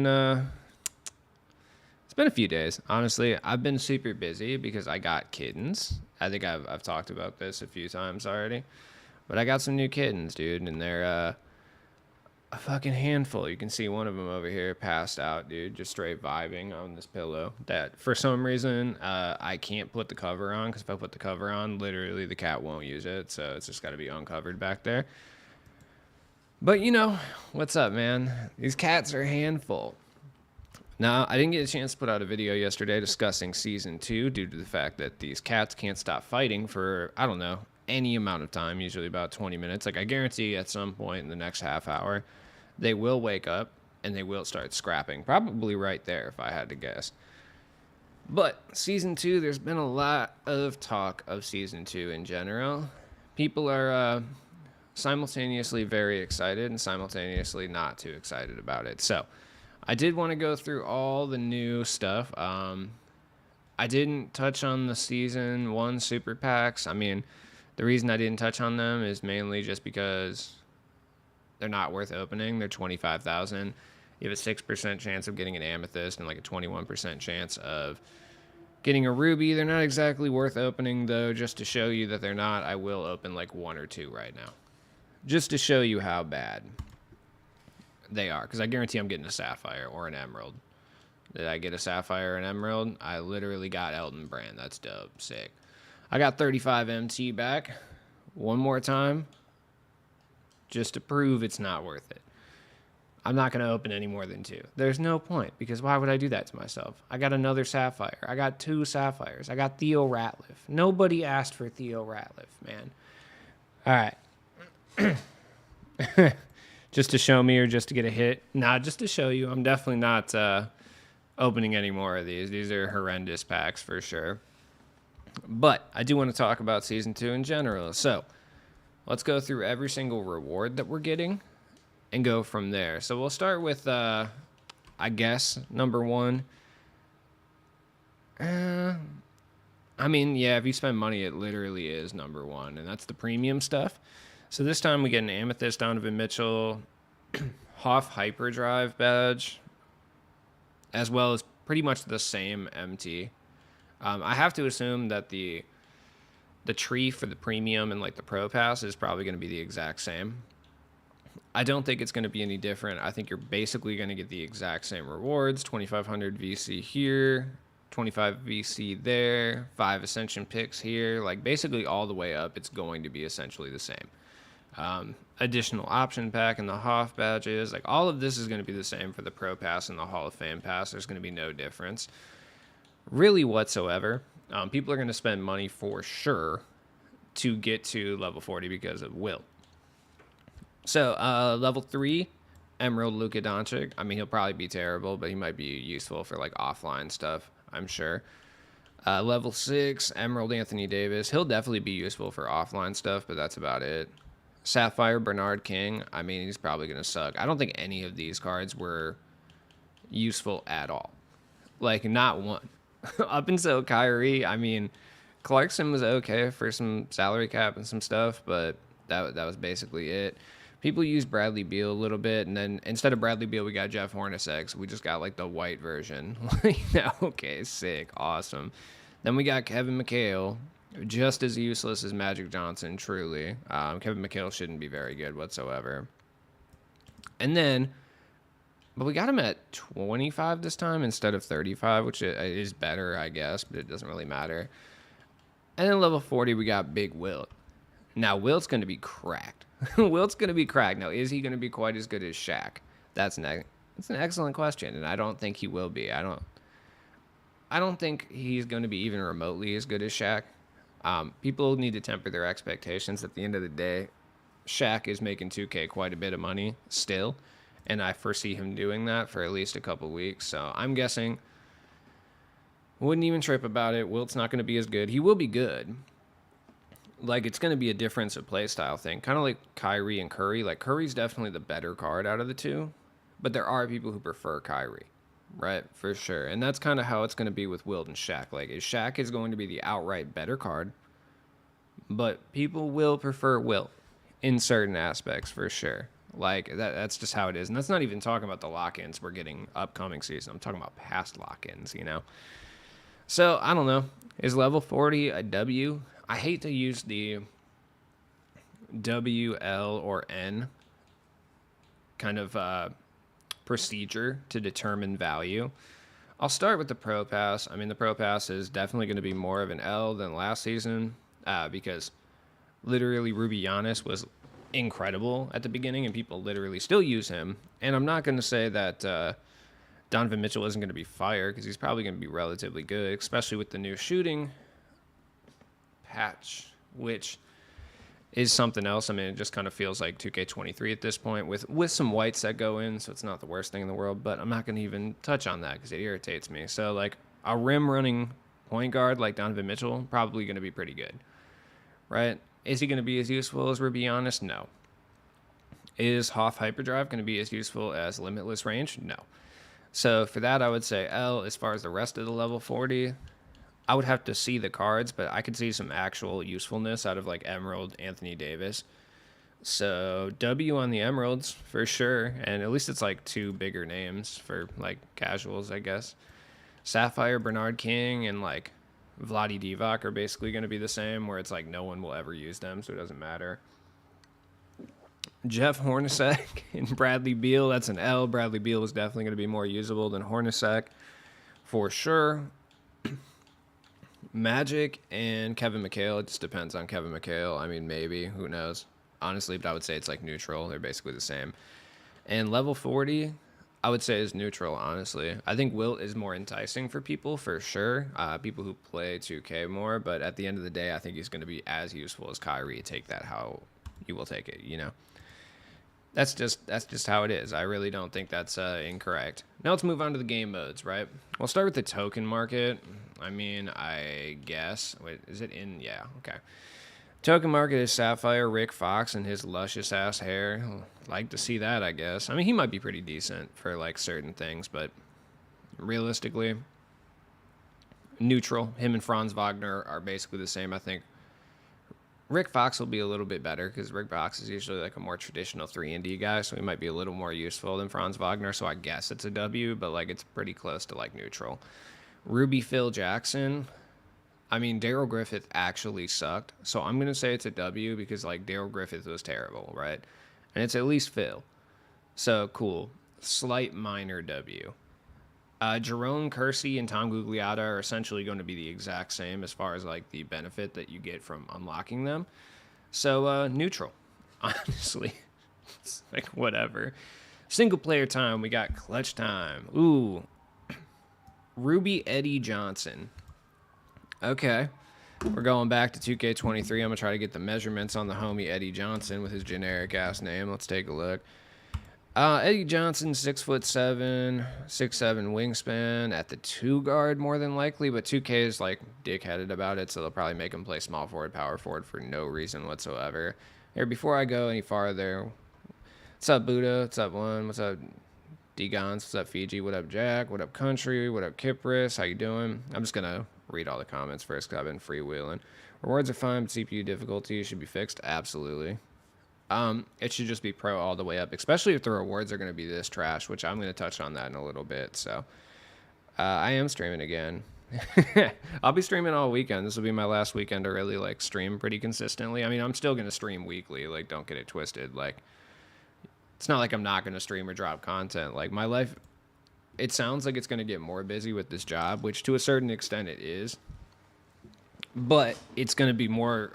Uh, it's been a few days. Honestly, I've been super busy because I got kittens. I think I've talked about this a few times already, but I got some new kittens, dude, and they're a fucking handful. You can see one of them over here passed out, dude, just straight vibing on this pillow. That for some reason I can't put the cover on because if I put the cover on, literally the cat won't use it, so it's just got to be uncovered back there. But what's up, man? These cats are a handful. Now, I didn't get a chance to put out a video yesterday discussing season two due to the fact that these cats can't stop fighting for, I don't know, any amount of time, usually about 20 minutes. Like, I guarantee at some point in the next half hour, they will wake up and they will start scrapping. Probably right there, if I had to guess. But season two, there's been a lot of talk of season two in general. People are simultaneously very excited and simultaneously not too excited about it. So, I did want to go through all the new stuff. I didn't touch on the season one super packs. I mean, the reason I didn't touch on them is mainly just because they're not worth opening. They're 25,000. You have a 6% chance of getting an amethyst and like a 21% chance of getting a ruby. They're not exactly worth opening though. Just to show you that they're not, I will open like one or two right now, just to show you how bad they are, because I guarantee I'm getting a sapphire or an emerald. Did I get a sapphire or an emerald? I literally got Elton Brand. That's dope. Sick. I got 35 MT back one more time just to prove it's not worth it. I'm not going to open any more than two. There's no point, because why would I do that to myself? I got another sapphire. I got two sapphires. I got Theo Ratliff. Nobody asked for Theo Ratliff, man. All right. Just to show me or just to get a hit? Nah, just to show you. I'm definitely not opening any more of these. These are horrendous packs for sure. But I do want to talk about season two in general. So let's go through every single reward that we're getting and go from there. So we'll start with, I guess, number one. I mean, yeah, if you spend money, it literally is number one, and that's the premium stuff. So this time we get an Amethyst Donovan Mitchell, Hoff Hyperdrive badge, as well as pretty much the same MT. I have to assume that the tree for the premium and like the pro pass is probably going to be the exact same. I don't think it's going to be any different. I think you're basically going to get the exact same rewards. 2,500 VC here, 25 VC there, 5 Ascension picks here. Like basically all the way up, it's going to be essentially the same. Additional option pack and the Hoff badges, like all of this is going to be the same for the Pro Pass and the Hall of Fame Pass. There's going to be no difference really whatsoever. People are going to spend money for sure to get to level 40 because of Will. So level 3, Emerald Luka Doncic. I mean, he'll probably be terrible, but he might be useful for like offline stuff, I'm sure. Level 6, Emerald Anthony Davis. He'll definitely be useful for offline stuff, but that's about it. Sapphire Bernard King. I mean, he's probably going to suck. I don't think any of these cards were useful at all. Like, not one. Up until Kyrie, I mean, Clarkson was okay for some salary cap and some stuff, but that was basically it. People use Bradley Beal a little bit, and then instead of Bradley Beal, we got Jeff Hornacek. We just got, like, the white version. Okay, sick. Awesome. Then we got Kevin McHale. Just as useless as Magic Johnson, truly. Kevin McHale shouldn't be very good whatsoever. And then, but we got him at 25 this time instead of 35, which is better, I guess, but it doesn't really matter. And then level 40, we got Big Wilt. Now, Wilt's going to be cracked. Wilt's going to be cracked. Now, is he going to be quite as good as Shaq? That's an excellent question, and I don't think he will be. I don't think he's going to be even remotely as good as Shaq. People need to temper their expectations. At the end of the day, Shaq is making 2K quite a bit of money still, and I foresee him doing that for at least a couple weeks. So I'm guessing, wouldn't even trip about it. Wilt's not going to be as good. He will be good. Like, it's going to be a difference of playstyle thing, kind of like Kyrie and Curry. Like, Curry's definitely the better card out of the two, but there are people who prefer Kyrie. Right, for sure. And that's kind of how it's going to be with Wilt and Shaq. Like, Shaq is going to be the outright better card, but people will prefer Wilt in certain aspects, for sure. Like that's just how it is. And that's not even talking about the lock-ins we're getting upcoming season. I'm talking about past lock-ins, you know. So, I don't know. Is level 40 a W? I hate to use the W, L, or N kind of procedure to determine value. I'll start with the Pro Pass. I mean, the Pro Pass is definitely going to be more of an L than last season because literally Ruby Giannis was incredible at the beginning and people literally still use him. And I'm not going to say that Donovan Mitchell isn't going to be fired because he's probably going to be relatively good, especially with the new shooting patch, which is something else. I mean, it just kind of feels like 2K23 at this point with some whites that go in, so it's not the worst thing in the world, but I'm not going to even touch on that because it irritates me. So, like, a rim running point guard like Donovan Mitchell, probably going to be pretty good, right? Is he going to be as useful as Ruby Giannis? No. Is Hoff Hyperdrive going to be as useful as Limitless Range? No. So for that, I would say L. As far as the rest of the level 40, I would have to see the cards, but I could see some actual usefulness out of like Emerald, Anthony Davis. So W on the Emeralds for sure, and at least it's like two bigger names for like casuals, I guess. Sapphire, Bernard King, and like Vladi Divac are basically going to be the same, where it's like no one will ever use them, so it doesn't matter. Jeff Hornacek and Bradley Beal, that's an L. Bradley Beal is definitely going to be more usable than Hornacek for sure. Magic and Kevin McHale, it just depends on Kevin McHale. I mean, maybe, who knows? Honestly, but I would say it's like neutral. They're basically the same. And level 40, I would say is neutral, honestly. I think Wilt is more enticing for people, for sure. People who play 2K more, but at the end of the day, I think he's going to be as useful as Kyrie. Take that how you will take it, you know? That's just how it is. I really don't think that's incorrect. Now let's move on to the game modes, right? We'll start with the token market. I mean, I guess. Wait, is it in? Yeah, okay. Token market is Sapphire, Rick Fox, and his luscious ass hair. Like to see that, I guess. I mean, he might be pretty decent for like certain things, but realistically, neutral. Him and Franz Wagner are basically the same, I think. Rick Fox will be a little bit better because Rick Fox is usually like a more traditional 3-and-D guy, so he might be a little more useful than Franz Wagner, so I guess it's a W, but like it's pretty close to like neutral. Ruby Phil Jackson, I mean, Daryl Griffith actually sucked, so I'm going to say it's a W because like Daryl Griffith was terrible, right? And it's at least Phil. So cool. Slight minor W. Jerome Kersey and Tom Gugliotta are essentially going to be the exact same as far as like the benefit that you get from unlocking them. So neutral, honestly. It's like whatever. Single player time, we got clutch time. Ooh, Ruby Eddie Johnson. Okay, we're going back to 2K23. I'm gonna try to get the measurements on the homie Eddie Johnson with his generic ass name. Let's take a look. Eddie Johnson, 6'7", 6'7" wingspan at the 2 guard more than likely, but 2K is like dickheaded about it, so they'll probably make him play small forward, power forward for no reason whatsoever. Here, before I go any farther, what's up Buddha? What's up One? What's up D-Gons? What's up Fiji? What up Jack? What up Country? What up Kypris? How you doing? I'm just gonna read all the comments first because I've been freewheeling. Rewards are fine, but CPU difficulty should be fixed. Absolutely. It should just be pro all the way up, especially if the rewards are going to be this trash, which I'm going to touch on that in a little bit. So, I am streaming again. I'll be streaming all weekend. This will be my last weekend to really like stream pretty consistently. I mean, I'm still going to stream weekly. Like, don't get it twisted. Like, it's not like I'm not going to stream or drop content. Like, my life, it sounds like it's going to get more busy with this job, which to a certain extent it is. But it's going to be more,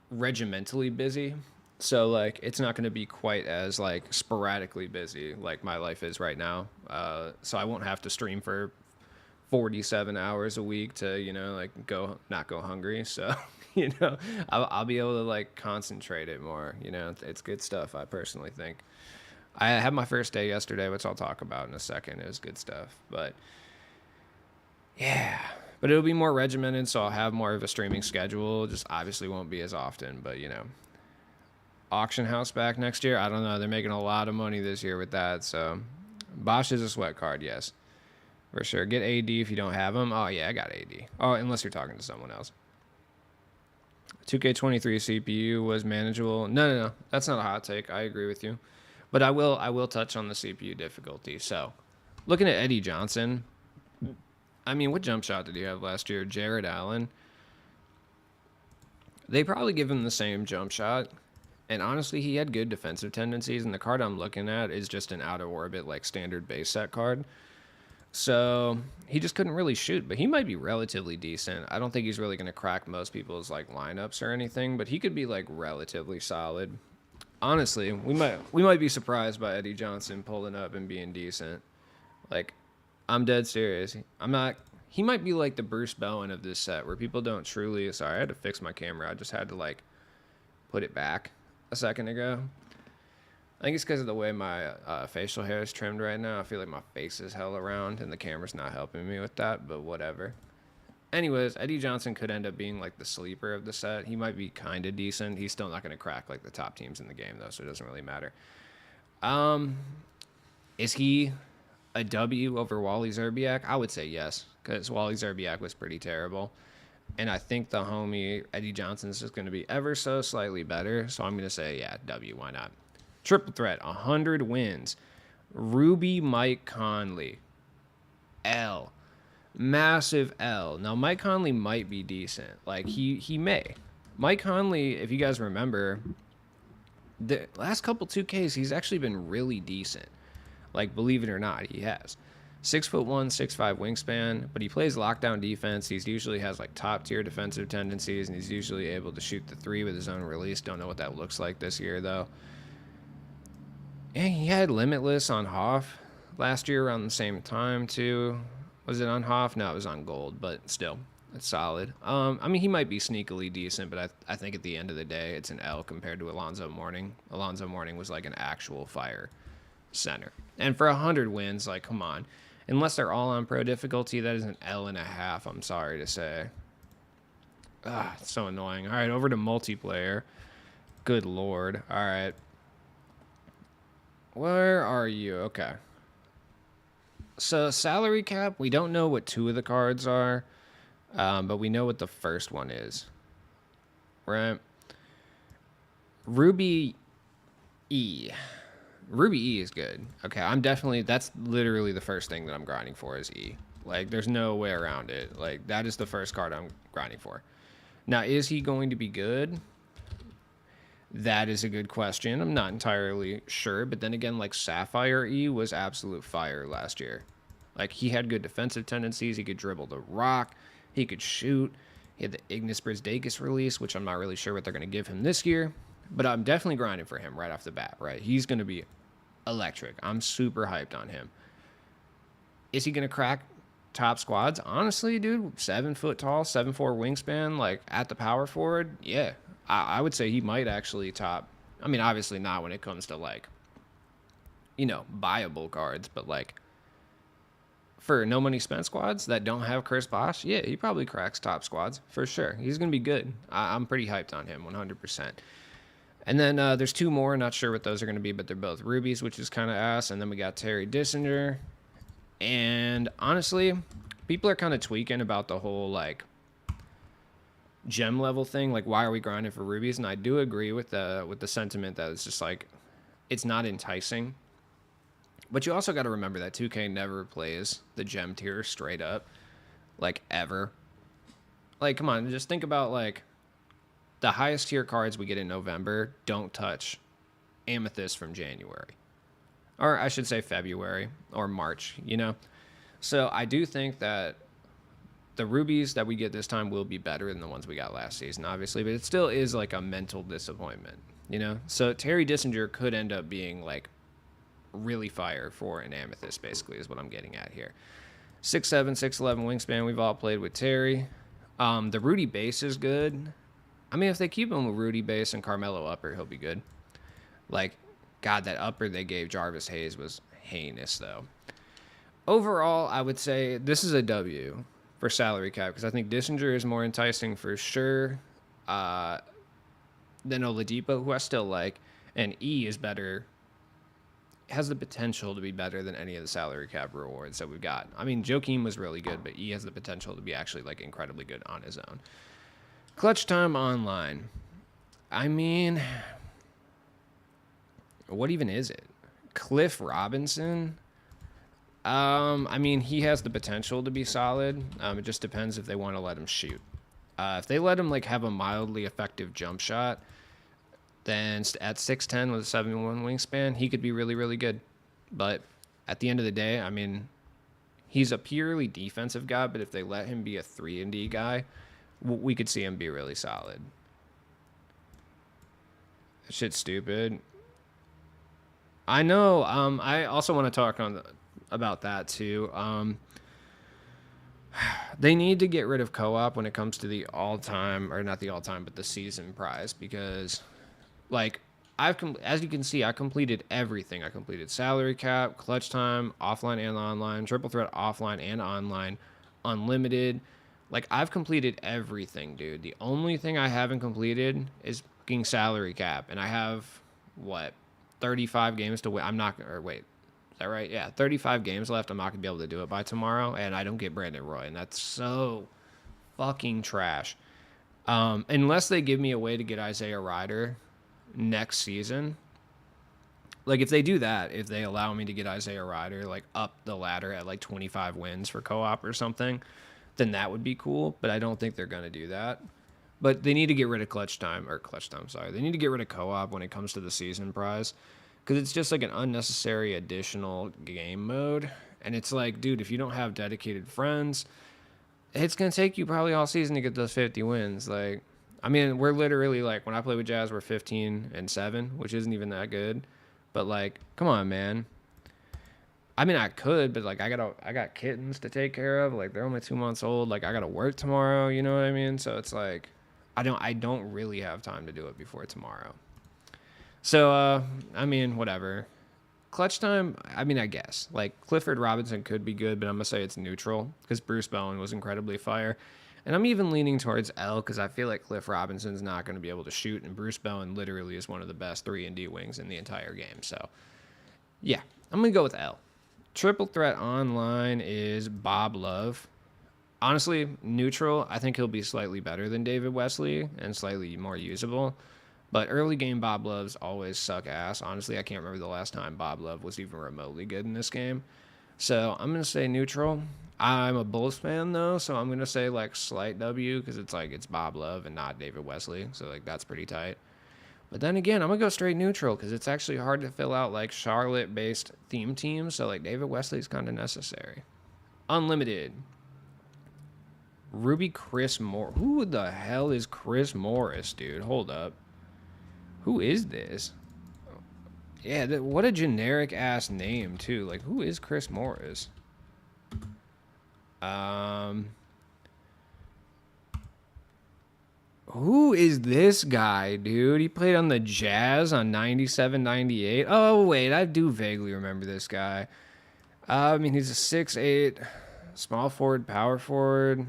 regimentally busy, so like it's not going to be quite as like sporadically busy like my life is right now, so I won't have to stream for 47 hours a week to, you know, like not go hungry. So you know, I'll be able to like concentrate it more, you know. It's good stuff. I personally think I had my first day yesterday, which I'll talk about in a second. It was good stuff, but yeah. But it'll be more regimented, so I'll have more of a streaming schedule. Just obviously won't be as often, but, you know. Auction house back next year? I don't know. They're making a lot of money this year with that, so. Bosch is a sweat card, yes. For sure. Get AD if you don't have them. Oh, yeah, I got AD. Oh, unless you're talking to someone else. 2K23 CPU was manageable. No. That's not a hot take. I agree with you. But I will touch on the CPU difficulty. So, looking at Eddie Johnson, I mean, what jump shot did he have last year? Jared Allen. They probably give him the same jump shot. And honestly, he had good defensive tendencies. And the card I'm looking at is just an out of orbit, like standard base set card. So he just couldn't really shoot, but he might be relatively decent. I don't think he's really going to crack most people's like lineups or anything, but he could be like relatively solid. Honestly, we might be surprised by Eddie Johnson pulling up and being decent. Like, I'm dead serious. I'm not. He might be like the Bruce Bowen of this set, where people don't truly. Sorry, I had to fix my camera. I just had to like put it back a second ago. I think it's because of the way my facial hair is trimmed right now. I feel like my face is held around, and the camera's not helping me with that, but whatever. Anyways, Eddie Johnson could end up being like the sleeper of the set. He might be kind of decent. He's still not going to crack like the top teams in the game, though, so it doesn't really matter. Is he a W over Wally Zerbiak? I would say yes, because Wally Zerbiak was pretty terrible. And I think the homie Eddie Johnson is just going to be ever so slightly better. So I'm going to say, yeah, W, why not? Triple threat, 100 wins. Ruby Mike Conley. L. Massive L. Now, Mike Conley might be decent. Like, he may. Mike Conley, if you guys remember, the last couple 2Ks, he's actually been really decent. Like, believe it or not, he has. 6'1", 6'5" wingspan, but he plays lockdown defense. He's usually has like top tier defensive tendencies, and he's usually able to shoot the three with his own release. Don't know what that looks like this year, though. And he had Limitless on Hoff last year around the same time, too. Was it on Hoff? No, it was on Gold, but still, it's solid. I mean, he might be sneakily decent, but I think at the end of the day, it's an L compared to Alonzo Mourning. Alonzo Mourning was like an actual fire center. And for 100 wins, like, come on. Unless they're all on pro difficulty, that is an L and a half, I'm sorry to say. It's so annoying. All right, over to multiplayer. Good Lord. All right. Where are you? Okay. So salary cap, we don't know what two of the cards are, but we know what the first one is. Right? Ruby E. Ruby E is good. Okay, that's literally the first thing that I'm grinding for is E. Like, there's no way around it. Like, that is the first card I'm grinding for. Now, is he going to be good? That is a good question. I'm not entirely sure, but then again, like, Sapphire E was absolute fire last year. Like, he had good defensive tendencies. He could dribble the rock. He could shoot. He had the Ignis Brisdakis release, which I'm not really sure what they're going to give him this year. But I'm definitely grinding for him right off the bat, right? He's going to be electric. I'm super hyped on him. Is he going to crack top squads? Honestly, dude, 7 foot tall, 7'4" wingspan, like, at the power forward, yeah. I would say he might actually top. I mean, obviously not when it comes to, like, you know, buyable cards, but, like, for no money spent squads that don't have Chris Bosh, yeah, he probably cracks top squads for sure. He's going to be good. I'm pretty hyped on him, 100%. And then there's two more. Not sure what those are going to be, but they're both rubies, which is kind of ass. And then we got Terry Dissinger. And honestly, people are kind of tweaking about the whole, like, gem level thing. Like, why are we grinding for rubies? And I do agree with the sentiment that it's just, like, it's not enticing. But you also got to remember that 2K never plays the gem tier straight up, like, ever. Like, come on, just think about, like, the highest tier cards we get in November don't touch Amethyst from January. Or I should say February or March, you know? So I do think that the rubies that we get this time will be better than the ones we got last season, obviously, but it still is like a mental disappointment, you know? So Terry Dissinger could end up being, like, really fire for an Amethyst, basically, is what I'm getting at here. 6'7", 6'11" wingspan. We've all played with Terry. The Rudy base is good. I mean, if they keep him with Rudy base and Carmelo upper, he'll be good. Like, God, that upper they gave Jarvis Hayes was heinous, though. Overall, I would say this is a W for salary cap, because I think Dissinger is more enticing for sure than Oladipo, who I still like, and E is better, has the potential to be better than any of the salary cap rewards that we've got. I mean, Joakim was really good, but E has the potential to be actually, like, incredibly good on his own. Clutch Time Online. I mean, what even is it? Cliff Robinson. I mean, he has the potential to be solid. It just depends if they want to let him shoot. If they let him like have a mildly effective jump shot, then at 6'10" with a 71 wingspan, he could be really, really good. But at the end of the day, I mean, he's a purely defensive guy. But if they let him be a 3-and-D guy, we could see him be really solid. That shit's stupid. I know. I also want to talk about that too. They need to get rid of co-op when it comes to the all-time, or not the all-time, but the season prize, because, like, as you can see, I completed everything. I completed salary cap, clutch time, offline and online, triple threat offline and online, unlimited. Like, I've completed everything, dude. The only thing I haven't completed is fucking salary cap, and I have what 35 games to win. I'm not, or wait, is that right? Yeah, 35 games left. I'm not gonna be able to do it by tomorrow, and I don't get Brandon Roy, and that's so fucking trash. Unless they give me a way to get Isaiah Ryder next season. Like, if they do that, if they allow me to get Isaiah Ryder like up the ladder at like 25 wins for co-op or something, then that would be cool. But I don't think they're gonna do that. But they need to get rid of clutch time. Sorry, they need to get rid of co-op when it comes to the season prize, because it's just like an unnecessary additional game mode. And it's like, dude, if you don't have dedicated friends, it's gonna take you probably all season to get those 50 wins. Like, I mean, we're literally like, when I play with Jazz, we're 15-7, which isn't even that good. But like, come on, man. I mean, I could, but like, I got kittens to take care of. Like, they're only 2 months old. Like, I gotta work tomorrow. You know what I mean? So it's like, I don't really have time to do it before tomorrow. So, I mean, whatever. Clutch time, I mean, I guess. Like, Clifford Robinson could be good, but I'm going to say it's neutral because Bruce Bowen was incredibly fire. And I'm even leaning towards L because I feel like Cliff Robinson's not going to be able to shoot, and Bruce Bowen literally is one of the best 3-and-D wings in the entire game. So, yeah, I'm going to go with L. Triple threat online is Bob Love. Honestly, neutral. I think he'll be slightly better than David Wesley and slightly more usable. But early game Bob Loves always suck ass. Honestly, I can't remember the last time Bob Love was even remotely good in this game. So I'm going to say neutral. I'm a Bulls fan, though, so I'm going to say, like, slight W because it's, like, it's Bob Love and not David Wesley. So, like, that's pretty tight. But then again, I'm going to go straight neutral because it's actually hard to fill out, like, Charlotte-based theme teams. So, like, David Wesley's kind of necessary. Unlimited. Ruby Chris Moore. Who the hell is Chris Morris, dude? Hold up. Who is this? Yeah, what a generic ass name too. Like, who is Chris Morris? Who is this guy, dude? He played on the Jazz on 97, 98. Oh, wait, I do vaguely remember this guy. I mean, he's a 6'8", small forward, power forward.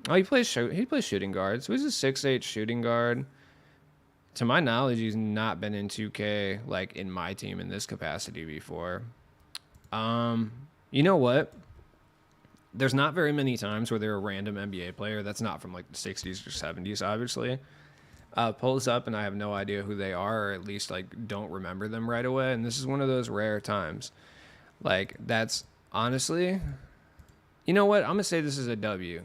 Oh, he plays shooting guard. So he's a 6'8" shooting guard. To my knowledge, he's not been in 2K, like, in my team in this capacity before. You know what? There's not very many times where they're a random NBA player that's not from, like, the 60s or 70s, obviously. Pulls up, and I have no idea who they are, or at least, like, don't remember them right away. And this is one of those rare times. Like, that's, honestly... You know what? I'm going to say this is a W.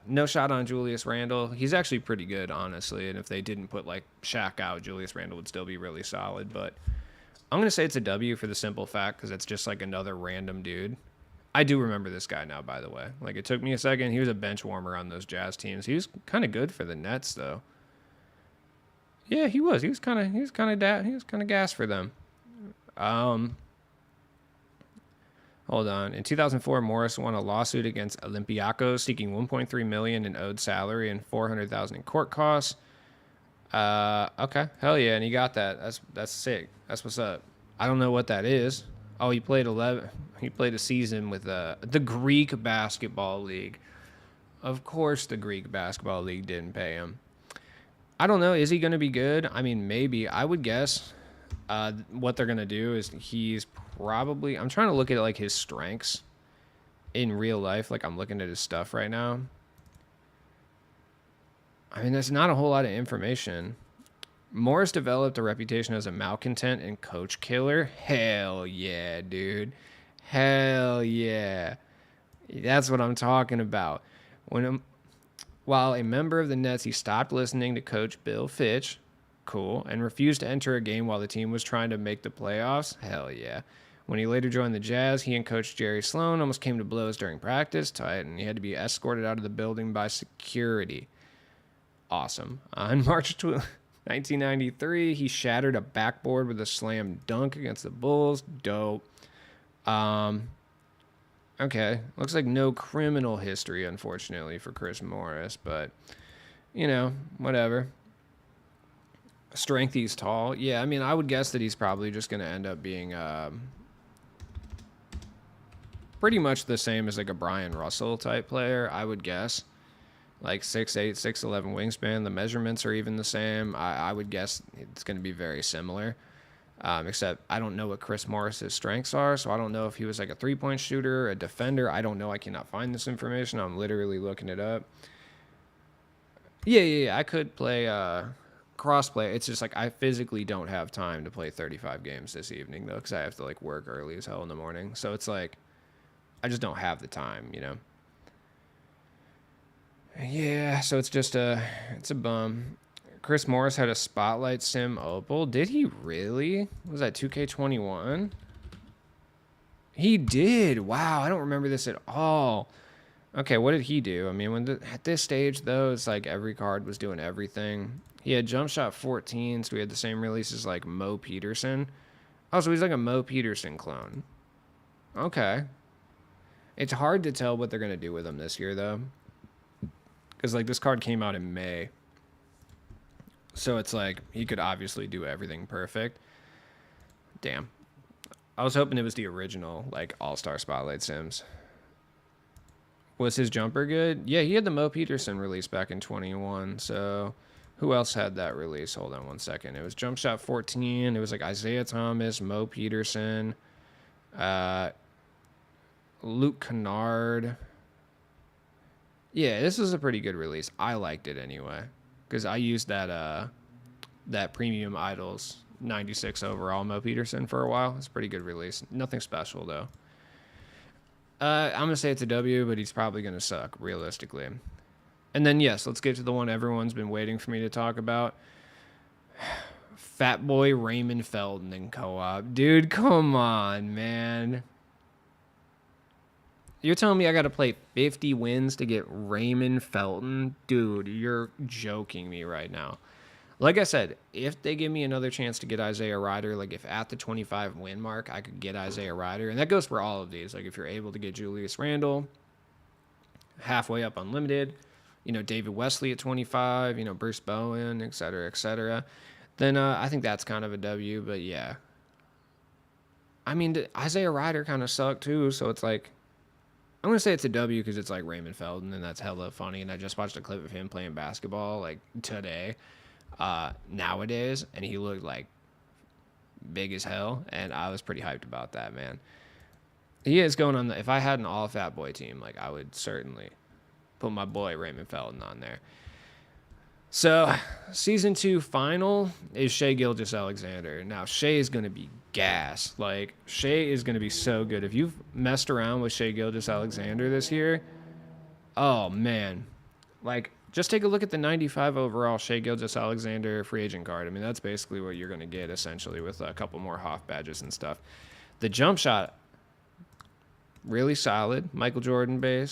No shot on Julius Randle. He's actually pretty good, honestly. And if they didn't put, like, Shaq out, Julius Randle would still be really solid. But I'm going to say it's a W for the simple fact because it's just, like, another random dude. I do remember this guy now, by the way. Like, it took me a second. He was a bench warmer on those Jazz teams. He was kind of good for the Nets, though. Yeah, he was. He was kind of gas for them. Hold on. In 2004, Morris won a lawsuit against Olympiacos seeking $1.3 million in owed salary and $400,000 in court costs. Okay, hell yeah, and he got that. That's sick. That's what's up. I don't know what that is. Oh, he played a season with the Greek Basketball League. Of course, the Greek Basketball League didn't pay him. I don't know. Is he going to be good? I mean, maybe. I would guess. What they're going to do is he's probably... I'm trying to look at, like, his strengths in real life. Like, I'm looking at his stuff right now. I mean, there's not a whole lot of information. Morris developed a reputation as a malcontent and coach killer. Hell yeah, dude. Hell yeah. That's what I'm talking about. While a member of the Nets, he stopped listening to Coach Bill Fitch, cool, and refused to enter a game while the team was trying to make the playoffs. Hell yeah. When he later joined the Jazz, he and Coach Jerry Sloan almost came to blows during practice, tight, and he had to be escorted out of the building by security. Awesome. On March 1993, he shattered a backboard with a slam dunk against the Bulls. Dope. Okay. Looks like no criminal history, unfortunately, for Chris Morris, but, whatever. Strength, he's tall. Yeah, I mean, I would guess that he's probably just going to end up being pretty much the same as like a Brian Russell type player, I would guess. Like 6'8", 6'11" wingspan. The measurements are even the same. I would guess it's going to be very similar. Except I don't know what Chris Morris's strengths are, so I don't know if he was like a three-point shooter, a defender. I don't know. I cannot find this information. I'm literally looking it up. Yeah. I could play cross-play. It's just like I physically don't have time to play 35 games this evening, though, because I have to like work early as hell in the morning. So it's like I just don't have the time, Yeah, so it's a bum. Chris Morris had a Spotlight Sim Opal. Did he really? Was that 2K21? He did. Wow, I don't remember this at all. Okay, what did he do? I mean, at this stage, though, it's like every card was doing everything. He had Jump Shot 14, so we had the same releases like Mo Peterson. Oh, so he's like a Mo Peterson clone. Okay. It's hard to tell what they're going to do with him this year, though. Because, like, this card came out in May. So it's like, he could obviously do everything perfect. Damn. I was hoping it was the original, like, All-Star Spotlight Sims. Was his jumper good? Yeah, he had the Mo Peterson release back in 21. So, who else had that release? Hold on one second. It was Jump Shot 14. It was, like, Isaiah Thomas, Mo Peterson, Luke Kennard. Yeah, this was a pretty good release. I liked it anyway, because I used that Premium Idols 96 overall Mo Peterson for a while. It's a pretty good release. Nothing special, though. I'm going to say it's a W, but he's probably going to suck, realistically. And then, yes, let's get to the one everyone's been waiting for me to talk about. Fat Boy Raymond Felton in co-op. Dude, come on, man. You're telling me I got to play 50 wins to get Raymond Felton? Dude, you're joking me right now. Like I said, if they give me another chance to get Isaiah Rider, like if at the 25 win mark I could get Isaiah Rider, and that goes for all of these. Like if you're able to get Julius Randle, halfway up unlimited, David Wesley at 25, Bruce Bowen, et cetera, then I think that's kind of a W. But yeah, I mean, Isaiah Rider kind of sucked too, so it's like, I'm going to say it's a W because it's like Raymond Felton, and that's hella funny. And I just watched a clip of him playing basketball like today, nowadays, and he looked like big as hell, and I was pretty hyped about that, man. He is going on if I had an all Fat Boy team, like I would certainly put my boy Raymond Felton on there. So, Season 2 final is Shai Gilgeous-Alexander. Now, Shai is going to be gas. Like, Shai is going to be so good. If you've messed around with Shai Gilgeous-Alexander this year, oh, man. Like, just take a look at the 95 overall Shai Gilgeous-Alexander free agent card. I mean, that's basically what you're going to get, essentially, with a couple more Hoff badges and stuff. The jump shot, really solid. Michael Jordan dribble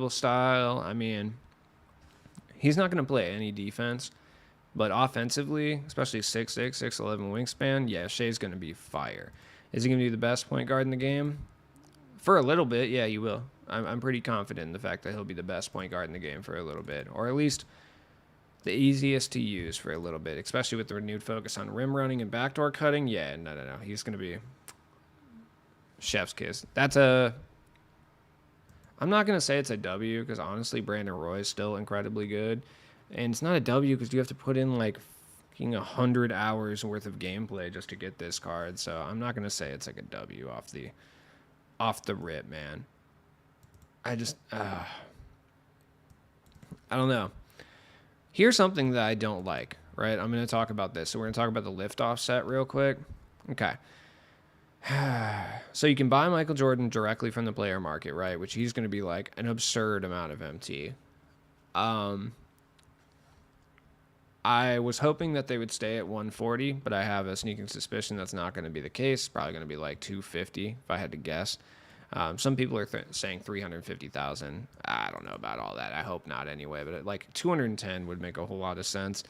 style. I mean, he's not going to play any defense, but offensively, especially 6'6", 6'11" wingspan, yeah, Shai's going to be fire. Is he going to be the best point guard in the game? For a little bit, yeah, he will. I'm pretty confident in the fact that he'll be the best point guard in the game for a little bit, or at least the easiest to use for a little bit, especially with the renewed focus on rim running and backdoor cutting. Yeah, no. He's going to be chef's kiss. I'm not going to say it's a W because honestly, Brandon Roy is still incredibly good. And it's not a W because you have to put in like 100 hours worth of gameplay just to get this card. So I'm not going to say it's like a W off the rip, man. I don't know. Here's something that I don't like, right? I'm going to talk about this. So we're going to talk about the liftoff set real quick. Okay. So you can buy Michael Jordan directly from the player market, right? Which he's going to be like an absurd amount of MT. I was hoping that they would stay at 140, but I have a sneaking suspicion that's not going to be the case. Probably going to be like 250 if I had to guess. Some people are saying 350,000. I don't know about all that. I hope not anyway, but like 210 would make a whole lot of sense.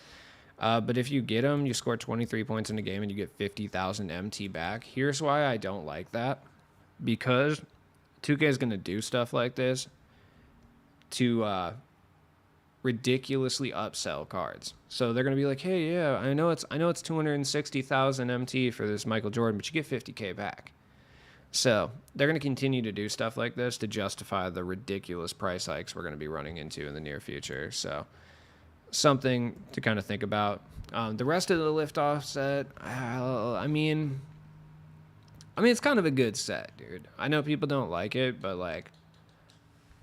But if you get them, you score 23 points in a game and you get 50,000 MT back. Here's why I don't like that. Because 2K is going to do stuff like this to ridiculously upsell cards. So they're going to be like, "Hey, yeah, I know it's 260,000 MT for this Michael Jordan, but you get 50K back." So they're going to continue to do stuff like this to justify the ridiculous price hikes we're going to be running into in the near future. So something to kind of think about. The rest of the liftoff set, I mean, it's kind of a good set, dude. I know people don't like it, but like,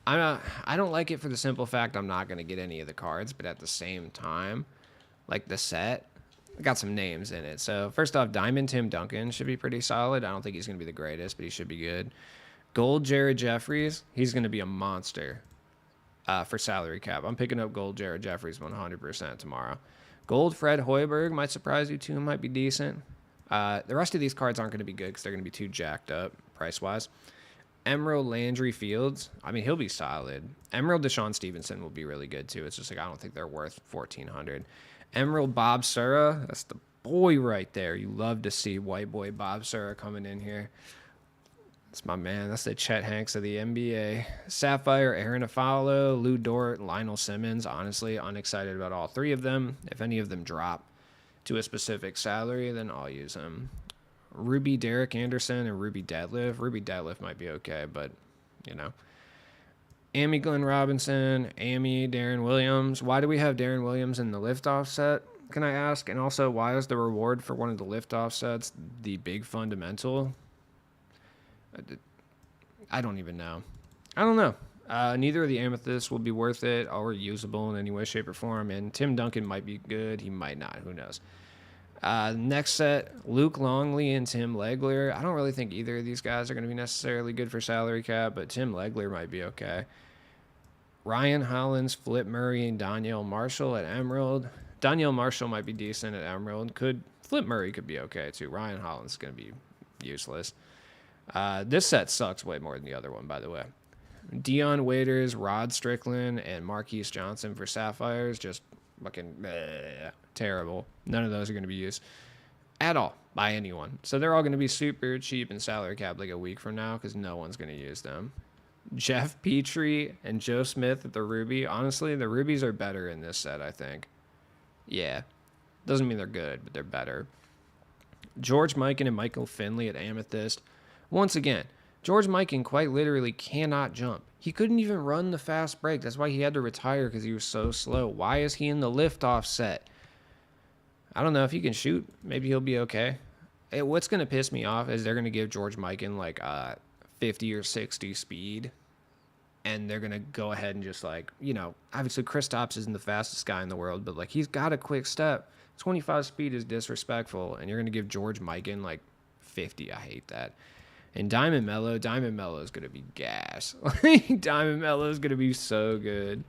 I don't like it for the simple fact I'm not going to get any of the cards, but at the same time, like the set got some names in it. So first off, Diamond Tim Duncan should be pretty solid. I don't think he's going to be the greatest, but he should be good. Gold Jared Jeffries, he's going to be a monster for salary cap. I'm picking up gold Jared Jeffries 100% tomorrow. Gold Fred Hoiberg might surprise you too, might be decent. The rest of these cards aren't going to be good because they're going to be too jacked up price-wise. Emerald Landry Fields, I mean, he'll be solid. Emerald Deshaun Stevenson will be really good too. It's just like I don't think they're worth 1,400. Emerald Bob Sura, that's the boy right there. You love to see white boy Bob Sura coming in here. That's my man. That's the Chet Hanks of the NBA. Sapphire, Aaron Afalo, Lou Dort, Lionel Simmons. Honestly, unexcited about all three of them. If any of them drop to a specific salary, then I'll use them. Ruby Derek Anderson and Ruby Deadlift. Ruby Deadlift might be okay, but, you know. Amy Glenn Robinson, Amy Darren Williams. Why do we have Darren Williams in the liftoff set, can I ask? And also, why is the reward for one of the liftoff sets the big fundamental? I don't even know. I don't know. Neither of the amethysts will be worth it or usable in any way, shape, or form. And Tim Duncan might be good. He might not. Who knows? Next set, Luke Longley and Tim Legler. I don't really think either of these guys are going to be necessarily good for salary cap, but Tim Legler might be okay. Ryan Hollins, Flip Murray, and Danielle Marshall at Emerald. Danielle Marshall might be decent at Emerald. Flip Murray could be okay too. Ryan Hollins is going to be useless. This set sucks way more than the other one, by the way. Dion Waiters, Rod Strickland, and Marquise Johnson for Sapphires. Just fucking terrible. None of those are going to be used at all by anyone. So they're all going to be super cheap in salary cap like a week from now because no one's going to use them. Jeff Petrie and Joe Smith at the Ruby. Honestly, the Rubies are better in this set, I think. Yeah. Doesn't mean they're good, but they're better. George Mikan and Michael Finley at Amethyst. Once again, George Mikan quite literally cannot jump. He couldn't even run the fast break. That's why he had to retire because he was so slow. Why is he in the liftoff set? I don't know. If he can shoot, maybe he'll be okay. What's going to piss me off is they're going to give George Mikan like 50 or 60 speed. And they're going to go ahead and just like, you know, obviously Kristaps isn't the fastest guy in the world, but like he's got a quick step. 25 speed is disrespectful. And you're going to give George Mikan like 50. I hate that. And Diamond Mello is going to be gas. Diamond Mello is going to be so good.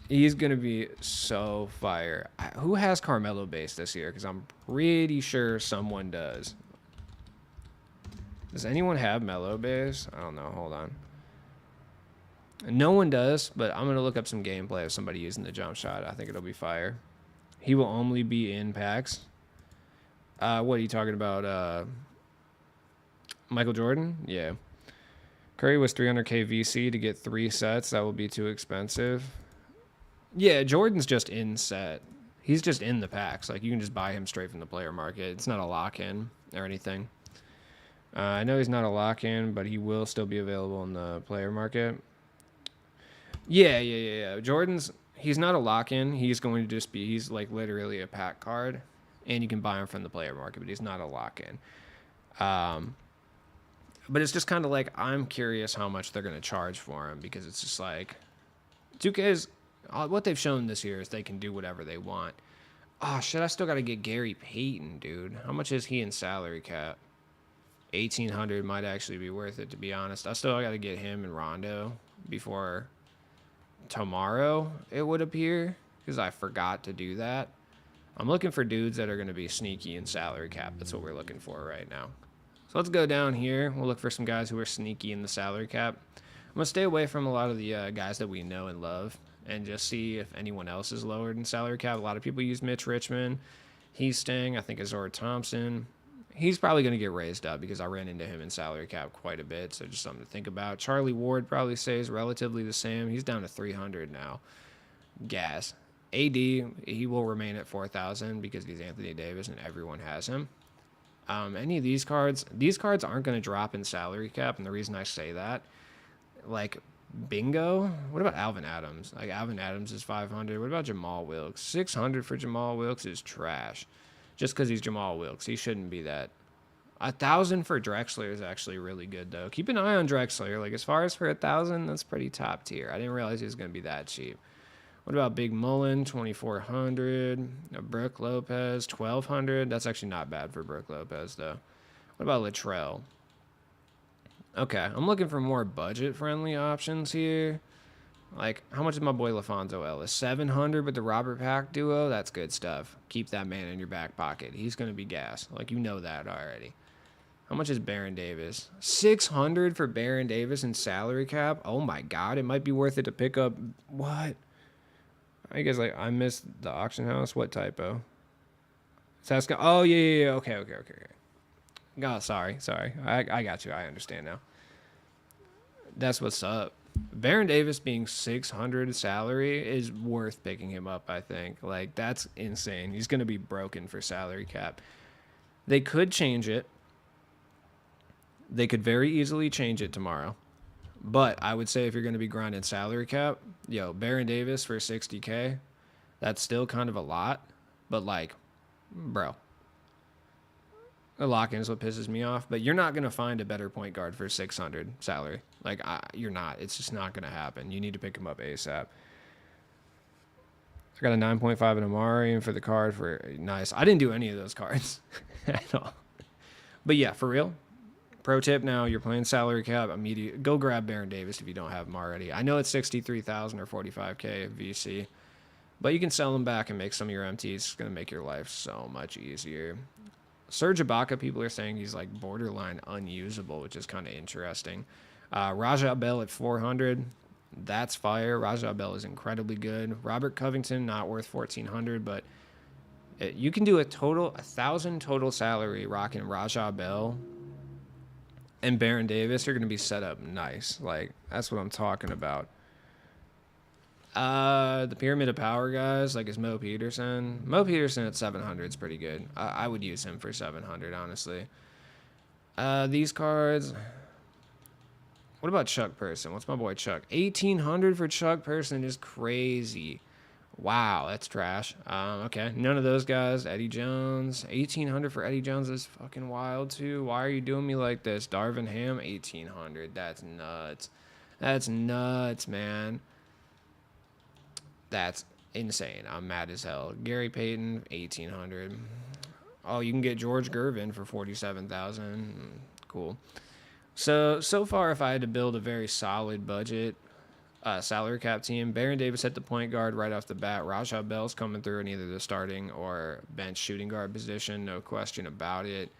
He's going to be so fire. Who has Carmelo base this year? Because I'm pretty sure someone does. Does anyone have Mello base? I don't know. Hold on. No one does, but I'm going to look up some gameplay of somebody using the jump shot. I think it'll be fire. He will only be in packs. What are you talking about? Michael Jordan? Yeah. Curry was 300k VC to get 3 sets. That will be too expensive. Yeah, Jordan's just in set. He's just in the packs. Like, you can just buy him straight from the player market. It's not a lock-in or anything. I know he's not a lock-in, but he will still be available in the player market. Yeah. He's not a lock-in. He's going to just be, he's like literally a pack card. And you can buy him from the player market, but he's not a lock-in. But it's just kind of like, I'm curious how much they're going to charge for him because it's just like, 2K is What they've shown this year is they can do whatever they want. Oh shit! I still got to get Gary Payton, dude. How much is he in salary cap? 1,800 might actually be worth it, to be honest. I still got to get him and Rondo before tomorrow, it would appear, because I forgot to do that. I'm looking for dudes that are going to be sneaky in salary cap. That's what we're looking for right now. So let's go down here. We'll look for some guys who are sneaky in the salary cap. I'm going to stay away from a lot of the guys that we know and love and just see if anyone else is lowered in salary cap. A lot of people use Mitch Richmond. He's staying. I think Azor Thompson. He's probably going to get raised up because I ran into him in salary cap quite a bit. So just something to think about. Charlie Ward probably stays relatively the same. He's down to 300 now. Gas. AD, he will remain at 4,000 because he's Anthony Davis and everyone has him. Any of these cards aren't going to drop in salary cap. And the reason I say that, like Bingo, what about Alvin Adams? Like Alvin Adams is 500. What about Jamal Wilkes? 600 for Jamal Wilkes is trash. Just because he's Jamal Wilkes, he shouldn't be that. 1,000 for Drexler is actually really good though. Keep an eye on Drexler. Like as far as for 1,000, that's pretty top tier. I didn't realize he was going to be that cheap. What about Big Mullen, 2,400? Brooke Lopez, 1,200. That's actually not bad for Brooke Lopez though. What about Latrell? Okay, I'm looking for more budget-friendly options here. Like, how much is my boy LaFonso Ellis? 700 with the Robert Pack duo? That's good stuff. Keep that man in your back pocket. He's going to be gas. Like, you know that already. How much is Baron Davis? 600 for Baron Davis in salary cap? Oh, my God. It might be worth it to pick up... What? I guess, like, I missed the auction house. What typo? Saska. Oh, yeah. Okay. God, sorry. I got you. I understand now. That's what's up. Baron Davis being 600 salary is worth picking him up, I think. Like, that's insane. He's going to be broken for salary cap. They could change it. They could very easily change it tomorrow. But I would say if you're going to be grinding salary cap, Baron Davis for 60K, that's still kind of a lot. But, like, bro. A lock-in is what pisses me off, but you're not going to find a better point guard for 600 salary. Like, you're not. It's just not going to happen. You need to pick him up ASAP. I got a 9.5 in Amari and for the card for nice. I didn't do any of those cards at all. But yeah, for real. Pro tip now, you're playing salary cap, immediate. Go grab Baron Davis if you don't have him already. I know it's 63,000 or 45K VC, but you can sell them back and make some of your MTs. It's going to make your life so much easier. Serge Ibaka, people are saying he's like borderline unusable, which is kind of interesting. Raja Bell at 400, that's fire. Raja Bell is incredibly good. Robert Covington, not worth 1,400, but you can do 1,000 total salary rocking Raja Bell and Baron Davis. You're going to be set up nice. Like, that's what I'm talking about. The Pyramid of Power guys, like is Mo Peterson. Mo Peterson at 700 is pretty good. I would use him for 700, honestly. These cards. What about Chuck Person? What's my boy Chuck? 1,800 for Chuck Person is crazy. Wow, that's trash. Okay, none of those guys. Eddie Jones. 1,800 for Eddie Jones is fucking wild, too. Why are you doing me like this? Darvin Ham, 1,800. That's nuts. That's nuts, man. That's insane. I'm mad as hell. Gary Payton, 1,800. Oh, you can get George Gervin for 47,000. Cool. So far, if I had to build a very solid budget salary cap team, Baron Davis at the point guard right off the bat. Raja Bell's coming through in either the starting or bench shooting guard position. No question about it.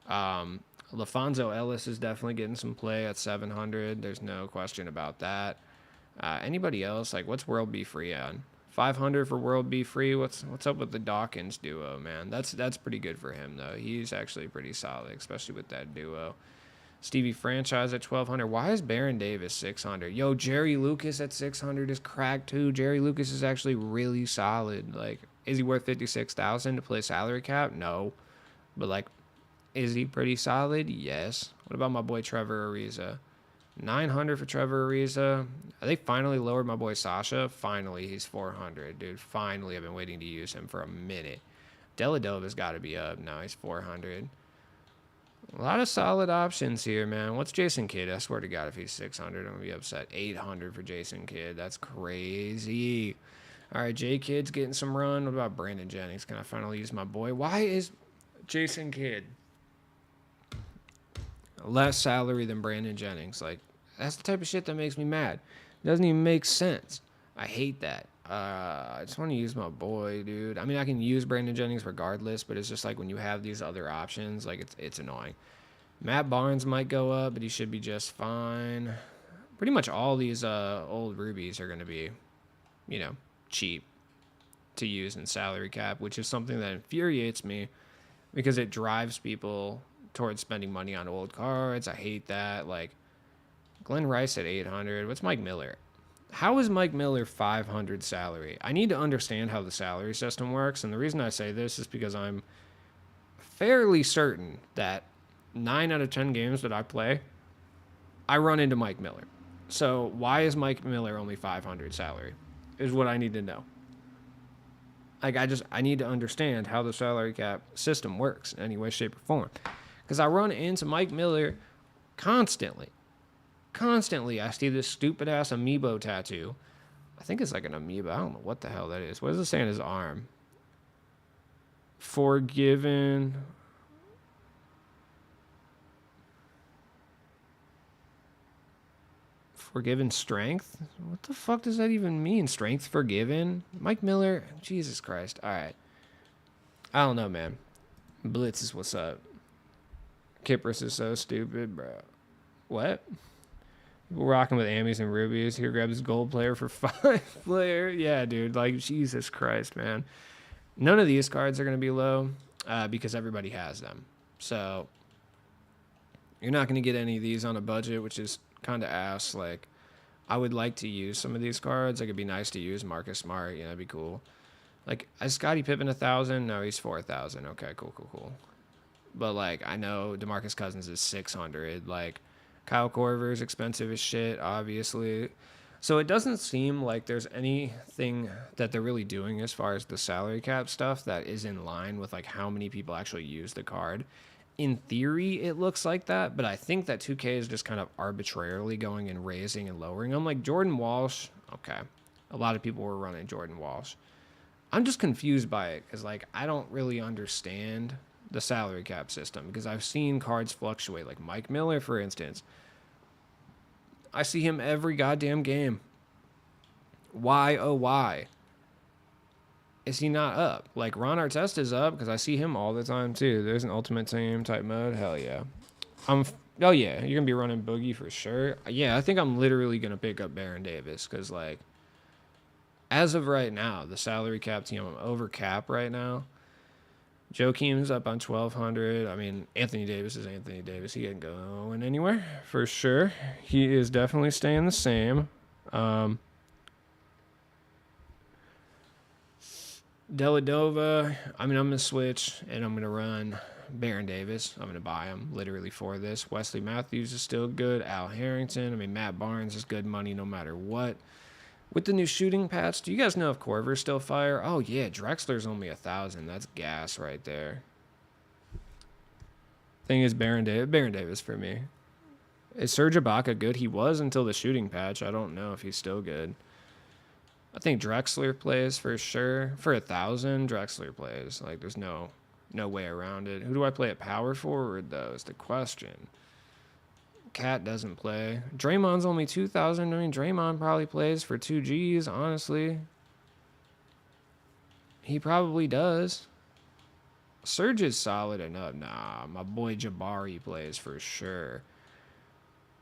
LaFonso Ellis is definitely getting some play at 700. There's no question about that. Anybody else? Like, what's World Be Free on? 500 for World Be Free. What's up with the Dawkins duo, man? That's pretty good for him, though. He's actually pretty solid, especially with that duo. Stevie Franchise at 1,200. Why is Baron Davis 600? Yo, Jerry Lucas at 600 is cracked, too. Jerry Lucas is actually really solid. Like, is he worth 56,000 to play salary cap? No. But, like, is he pretty solid? Yes. What about my boy Trevor Ariza? 900 for Trevor Ariza. They finally lowered my boy Sasha. Finally, he's 400, dude. Finally, I've been waiting to use him for a minute. Deladova's got to be up now. He's 400. A lot of solid options here, man. What's Jason Kidd? I swear to God, if he's 600, I'm going to be upset. 800 for Jason Kidd. That's crazy. All right, J Kidd's getting some run. What about Brandon Jennings? Can I finally use my boy? Why is Jason Kidd less salary than Brandon Jennings? Like, that's the type of shit that makes me mad. It doesn't even make sense. I hate that. I just want to use my boy, dude. I mean, I can use Brandon Jennings regardless, but it's just like when you have these other options, like it's annoying. Matt Barnes might go up, but he should be just fine. Pretty much all these old rubies are going to be, you know, cheap to use in salary cap, which is something that infuriates me because it drives people towards spending money on old cards. I hate that. Like Glenn Rice at 800. What's Mike Miller? How is Mike Miller 500 salary? I need to understand how the salary system works, and the reason I say this is because I'm fairly certain that 9 out of 10 games that I play, I run into Mike Miller. So why is Mike Miller only 500 salary? Is what I need to know. Like I need to understand how the salary cap system works in any way, shape, or form. Because I run into Mike Miller constantly. Constantly, I see this stupid ass amiibo tattoo. I think it's like an amoeba. I don't know what the hell that is. What does it say on his arm? Forgiven. Forgiven strength? What the fuck does that even mean? Strength forgiven? Mike Miller? Jesus Christ. All right. I don't know, man. Blitz is what's up. Kipris is so stupid, bro. What? People rocking with Amis and Rubies. Here, grab this gold player for 5 player. Yeah, dude. Like, Jesus Christ, man. None of these cards are going to be low because everybody has them. So, you're not going to get any of these on a budget, which is kind of ass. Like, I would like to use some of these cards. Like, it'd be nice to use Marcus Smart. You know, that'd be cool. Like, is Scottie Pippen 1,000? No, he's 4,000. Okay, cool. But, like, I know DeMarcus Cousins is 600. Like, Kyle Korver is expensive as shit, obviously. So it doesn't seem like there's anything that they're really doing as far as the salary cap stuff that is in line with, like, how many people actually use the card. In theory, it looks like that, but I think that 2K is just kind of arbitrarily going and raising and lowering them. Like Jordan Walsh, okay, a lot of people were running Jordan Walsh. I'm just confused by it because, like, I don't really understand the salary cap system because I've seen cards fluctuate. Like Mike Miller, for instance, I see him every goddamn game. Why, oh, why is he not up? Like Ron Artest is up because I see him all the time too. There's an ultimate team type mode. Hell yeah. Oh yeah, you're gonna be running Boogie for sure. Yeah, I think I'm literally gonna pick up Baron Davis because, like, as of right now, the salary cap team, I'm over cap right now. Joakim's up on 1,200. I mean, Anthony Davis is Anthony Davis. He ain't going anywhere for sure. He is definitely staying the same. Deladova, I mean, I'm going to switch, and I'm going to run Baron Davis. I'm going to buy him literally for this. Wesley Matthews is still good. Al Harrington. I mean, Matt Barnes is good money no matter what. With the new shooting patch, do you guys know if Korver's still fire? Oh, yeah, Drexler's only 1,000. That's gas right there. Thing is, Baron Davis for me. Is Serge Ibaka good? He was until the shooting patch. I don't know if he's still good. I think Drexler plays for sure. For 1,000, Drexler plays. Like, there's no way around it. Who do I play at power forward, though, is the question. Cat doesn't play. Draymond's only 2,000. I mean, Draymond probably plays for 2 Gs, honestly. He probably does. Serge is solid enough. Nah, my boy Jabari plays for sure.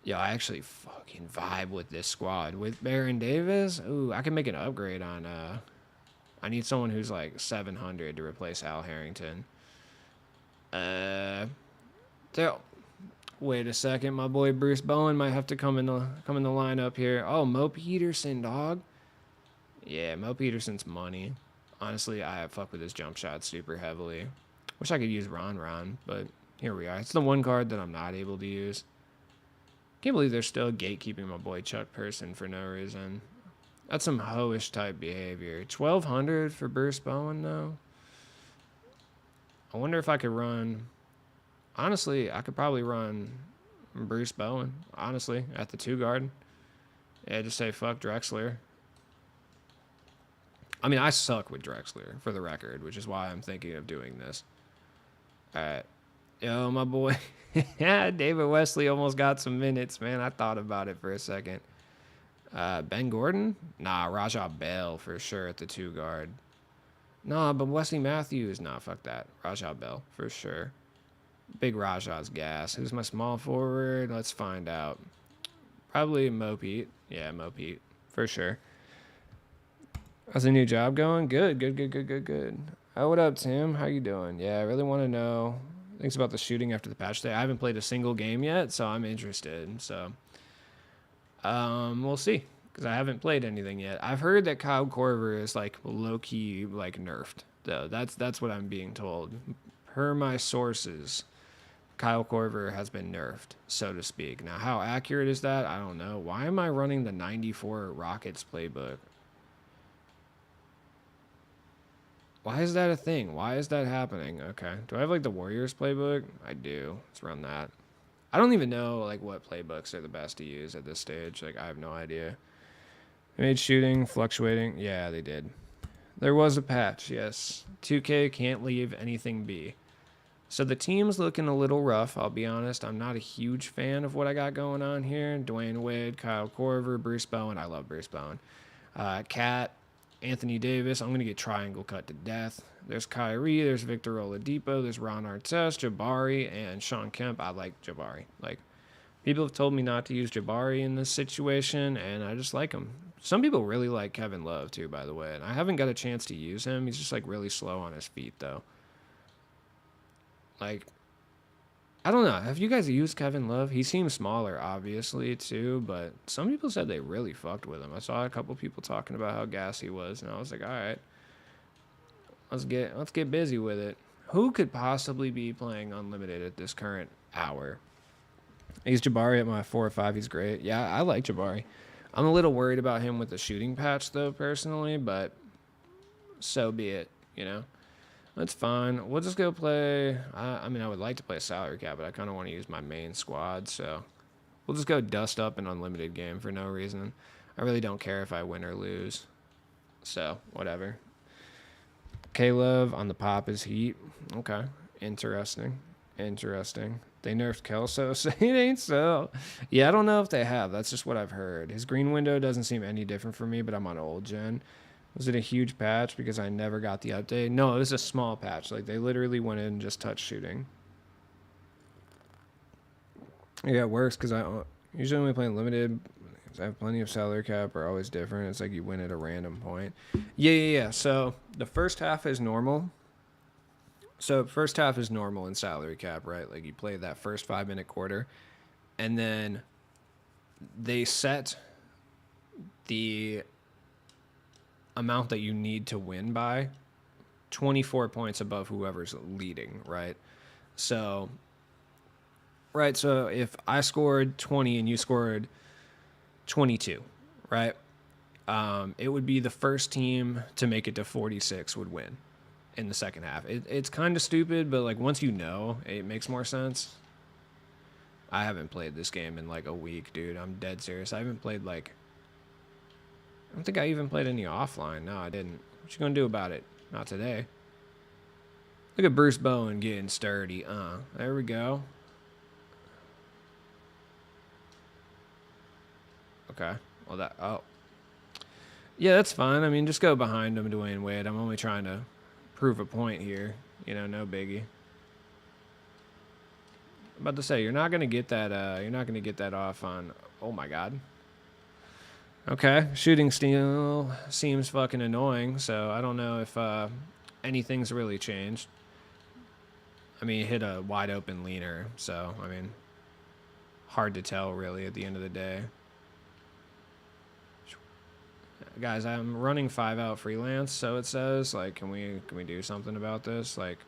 Yo, I actually fucking vibe with this squad. With Baron Davis, ooh, I can make an upgrade on, I need someone who's like 700 to replace Al Harrington. Wait a second, my boy Bruce Bowen might have to come in the lineup here. Oh, Mo Peterson, dog. Yeah, Mo Peterson's money. Honestly, I fuck with his jump shot super heavily. Wish I could use Ron, but here we are. It's the one card that I'm not able to use. Can't believe they're still gatekeeping my boy Chuck Person for no reason. That's some hoish type behavior. 1,200 for Bruce Bowen, though. I wonder if I could run Honestly, I could probably run Bruce Bowen, honestly, at the 2 guard. Yeah, just say fuck Drexler. I mean, I suck with Drexler, for the record, which is why I'm thinking of doing this. All right. Yo, my boy. Yeah, David Wesley almost got some minutes, man. I thought about it for a second. Ben Gordon? Nah, Rajah Bell for sure at the 2 guard. Nah, but Wesley Matthews? Nah, fuck that. Rajah Bell for sure. Big Rajah's gas. Who's my small forward? Let's find out. Probably Mo Pete. Yeah, Mo Pete for sure. How's the new job going? Good, good, good, good, good, good. Oh, what up, Tim? How you doing? Yeah, I really want to know things about the shooting after the patch day. I haven't played a single game yet, so I'm interested. So, we'll see, because I haven't played anything yet. I've heard that Kyle Korver is like low key like nerfed. Though that's what I'm being told. Per my sources, Kyle Korver has been nerfed, so to speak. Now, how accurate is that? I don't know. Why am I running the 94 Rockets playbook? Why is that a thing? Why is that happening? Okay. Do I have like the Warriors playbook? I do. Let's run that. I don't even know like what playbooks are the best to use at this stage. Like I have no idea. They made shooting fluctuating. Yeah, they did. There was a patch, yes. 2K can't leave anything be. So the team's looking a little rough, I'll be honest. I'm not a huge fan of what I got going on here. Dwayne Wade, Kyle Korver, Bruce Bowen. I love Bruce Bowen. Cat, Anthony Davis. I'm going to get triangle cut to death. There's Kyrie. There's Victor Oladipo. There's Ron Artest, Jabari, and Sean Kemp. I like Jabari. Like, people have told me not to use Jabari in this situation, and I just like him. Some people really like Kevin Love, too, by the way. And I haven't got a chance to use him. He's just, like, really slow on his feet, though. Like, I don't know. Have you guys used Kevin Love? He seems smaller, obviously, too, but some people said they really fucked with him. I saw a couple people talking about how gas he was, and I was like, all right, let's get busy with it. Who could possibly be playing unlimited at this current hour? He's Jabari at my 4 or 5. He's great. Yeah, I like Jabari. I'm a little worried about him with the shooting patch, though, personally, but so be it, you know? That's fine. We'll just go play. I mean, I would like to play a salary cap, but I kind of want to use my main squad, so we'll just go dust up an unlimited game for no reason. I really don't care if I win or lose, so whatever. K-Love on the pop is heat. Okay, interesting. Interesting. They nerfed Kelso, so it ain't so. Yeah, I don't know if they have. That's just what I've heard. His green window doesn't seem any different for me, but I'm on old gen. Was it a huge patch because I never got the update? No, it was a small patch. Like, they literally went in and just touched shooting. Yeah, it works because I usually only play limited. I have plenty of salary cap are always different. It's like you win at a random point. Yeah. So the first half is normal. So first half is normal in salary cap, right? Like you play that first 5-minute quarter, and then they set the amount that you need to win by 24 points above whoever's leading, right? So if I scored 20 and you scored 22, right? It would be the first team to make it to 46 would win in the second half. It's kind of stupid, but like once you know, it makes more sense. I haven't played this game in like a week, dude. I'm dead serious. I haven't played like, I don't think I even played any offline. No, I didn't. What you gonna do about it? Not today. Look at Bruce Bowen getting sturdy. There we go. Okay. Well, yeah, that's fine. I mean, just go behind him, Dwayne Wade. I'm only trying to prove a point here. You know, no biggie. I'm about to say, you're not gonna get that. You're not gonna get that off on. Oh my God. Okay, shooting still seems fucking annoying, so I don't know if anything's really changed. I mean, he hit a wide open leaner, so, I mean, hard to tell really at the end of the day. Guys, I'm running 5-out freelance, so it says, like, can we do something about this? Like,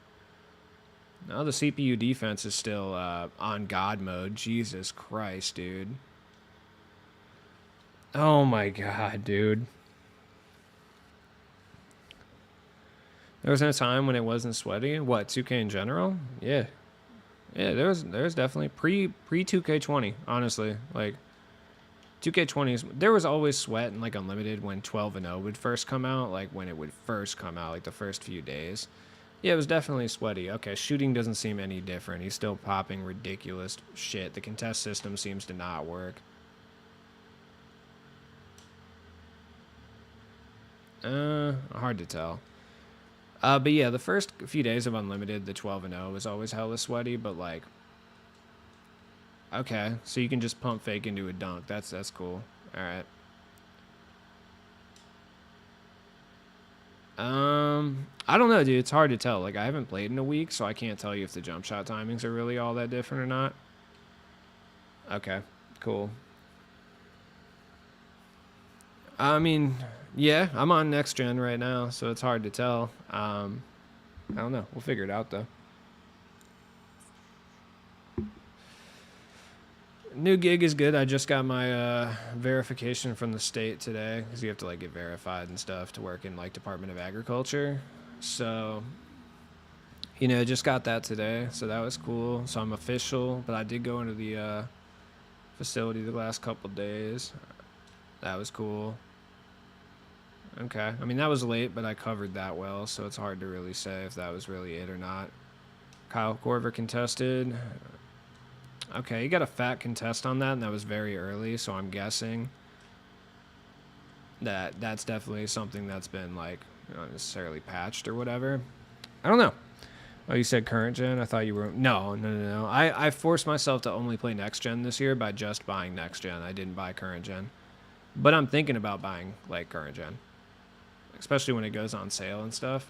no, the CPU defense is still on God mode. Jesus Christ, dude. Oh my God, dude. There was no time when it wasn't sweaty. What, 2K in general? Yeah. Yeah, there was definitely pre 2K20, honestly. Like 2K20s, there was always sweat and like unlimited when 12 and 0 would first come out, like when it would first come out, like the first few days. Yeah, it was definitely sweaty. Okay, shooting doesn't seem any different. He's still popping ridiculous shit. The contest system seems to not work. Hard to tell. But yeah, the first few days of unlimited, the 12 and 0 was always hella sweaty, but like, okay, so you can just pump fake into a dunk. That's cool. All right. I don't know, dude. It's hard to tell. Like, I haven't played in a week, so I can't tell you if the jump shot timings are really all that different or not. Okay, cool. I mean, yeah, I'm on next gen right now, so it's hard to tell. I don't know. We'll figure it out though. New gig is good. I just got my verification from the state today because you have to like get verified and stuff to work in like Department of Agriculture. So, just got that today. So that was cool. So I'm official, but I did go into the facility the last couple days. That was cool. Okay. I mean, that was late, but I covered that well, so it's hard to really say if that was really it or not. Kyle Korver contested. Okay, you got a fat contest on that, and that was very early, so I'm guessing that that's definitely something that's been, like, not necessarily patched or whatever. I don't know. Oh, you said current gen? I thought you were... No. I forced myself to only play next gen this year by just buying next gen. I didn't buy current gen. But I'm thinking about buying, like, current gen. Especially when it goes on sale and stuff.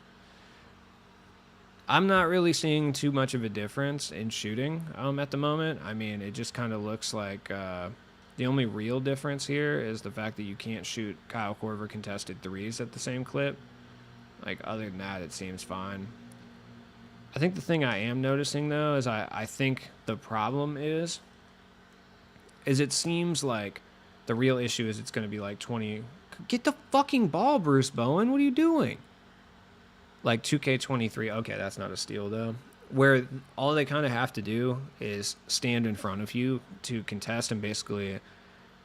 I'm not really seeing too much of a difference in shooting at the moment. I mean, it just kind of looks like the only real difference here is the fact that you can't shoot Kyle Korver contested threes at the same clip. Like, other than that, it seems fine. I think the thing I am noticing, though, is I think the problem is it seems like the real issue is it's going to be like 20... Get the fucking ball, Bruce Bowen. What are you doing? Like 2K23. Okay, that's not a steal, though. Where all they kind of have to do is stand in front of you to contest, and basically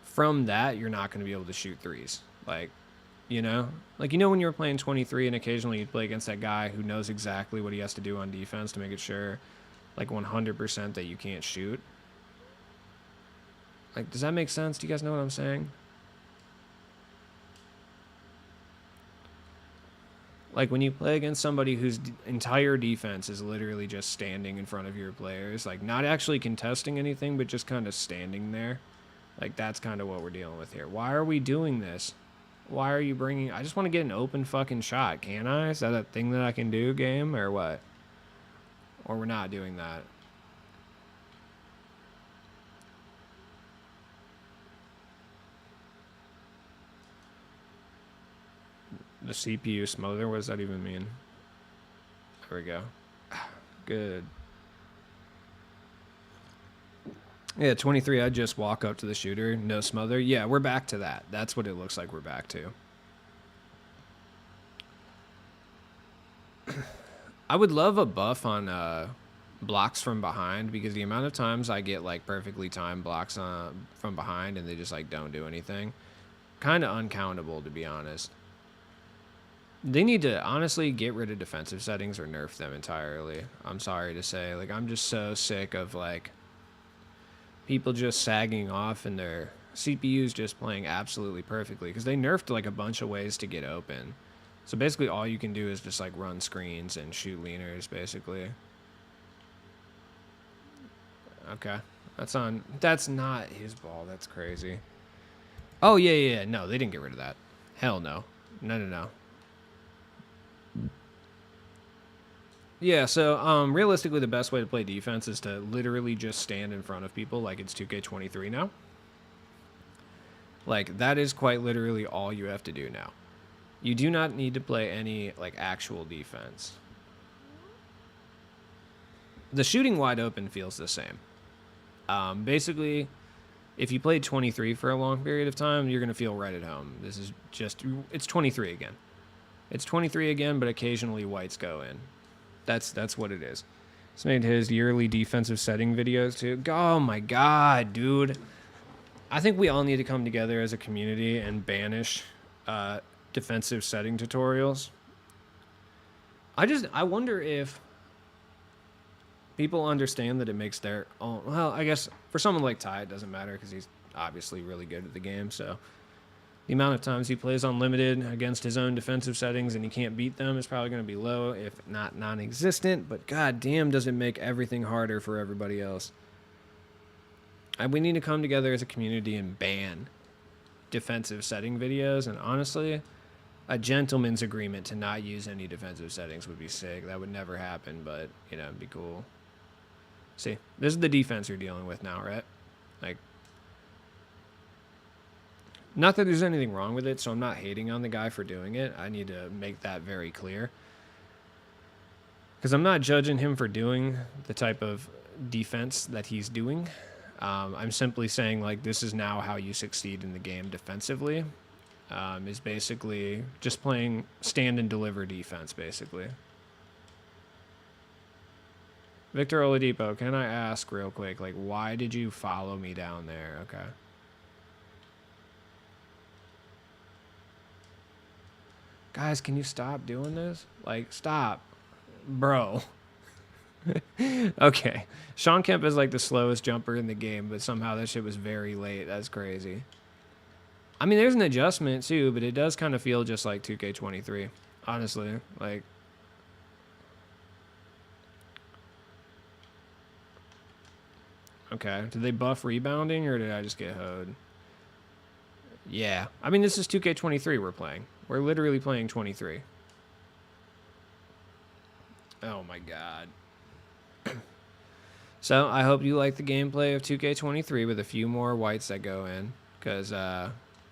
from that, you're not going to be able to shoot threes. Like, Like, when you were playing 23 and occasionally you'd play against that guy who knows exactly what he has to do on defense to make it sure, like, 100% that you can't shoot. Like, does that make sense? Do you guys know what I'm saying? Like, when you play against somebody whose entire defense is literally just standing in front of your players, like, not actually contesting anything, but just kind of standing there. Like, that's kind of what we're dealing with here. Why are we doing this? Why are you bringing... I just want to get an open fucking shot, can't I? Is that a thing that I can do, game, or what? Or we're not doing that? The CPU smother? What does that even mean? There we go. Good. Yeah, 23, I'd just walk up to the shooter, no smother. Yeah, we're back to that. That's what it looks like we're back to. I would love a buff on blocks from behind, because the amount of times I get, like, perfectly timed blocks from behind and they just, like, don't do anything. Kind of uncountable, to be honest. They need to honestly get rid of defensive settings or nerf them entirely. I'm sorry to say. Like, I'm just so sick of, like, people just sagging off and their CPUs just playing absolutely perfectly, because they nerfed, like, a bunch of ways to get open. So basically all you can do is just, like, run screens and shoot leaners, basically. Okay. That's not his ball. That's crazy. Oh, yeah. No, they didn't get rid of that. Hell no. No. Yeah, so realistically, the best way to play defense is to literally just stand in front of people like it's 2K23 now. Like, that is quite literally all you have to do now. You do not need to play any, like, actual defense. The shooting wide open feels the same. Basically, if you played 23 for a long period of time, you're going to feel right at home. This is just... It's 23 again. It's 23 again, but occasionally whites go in. That's what it is. He's made his yearly defensive setting videos too. Oh my god, dude. I think we all need to come together as a community and banish defensive setting tutorials. I wonder if people understand that it makes their own. Well, I guess for someone like Ty, it doesn't matter because he's obviously really good at the game. So the amount of times he plays unlimited against his own defensive settings and he can't beat them is probably going to be low, if not non-existent. But god damn, does it make everything harder for everybody else. We need to come together as a community and ban defensive setting videos. And honestly, a gentleman's agreement to not use any defensive settings would be sick. That would never happen, but, you know, it'd be cool. See, this is the defense you're dealing with now, right? Like, not that there's anything wrong with it, so I'm not hating on the guy for doing it. I need to make that very clear. Because I'm not judging him for doing the type of defense that he's doing. I'm simply saying, like, this is now how you succeed in the game defensively. Is basically just playing stand and deliver defense, basically. Victor Oladipo, can I ask real quick, like, why did you follow me down there? Okay. Guys, can you stop doing this? Like, stop. Bro. Okay. Sean Kemp is like the slowest jumper in the game, but somehow that shit was very late. That's crazy. I mean, there's an adjustment too, but it does kind of feel just like 2K23. Honestly, like. Okay. Did they buff rebounding or did I just get hoed? Yeah. I mean, this is 2K23 we're playing. We're literally playing 23. Oh my god. So, I hope you like the gameplay of 2K23 with a few more whites that go in. Because,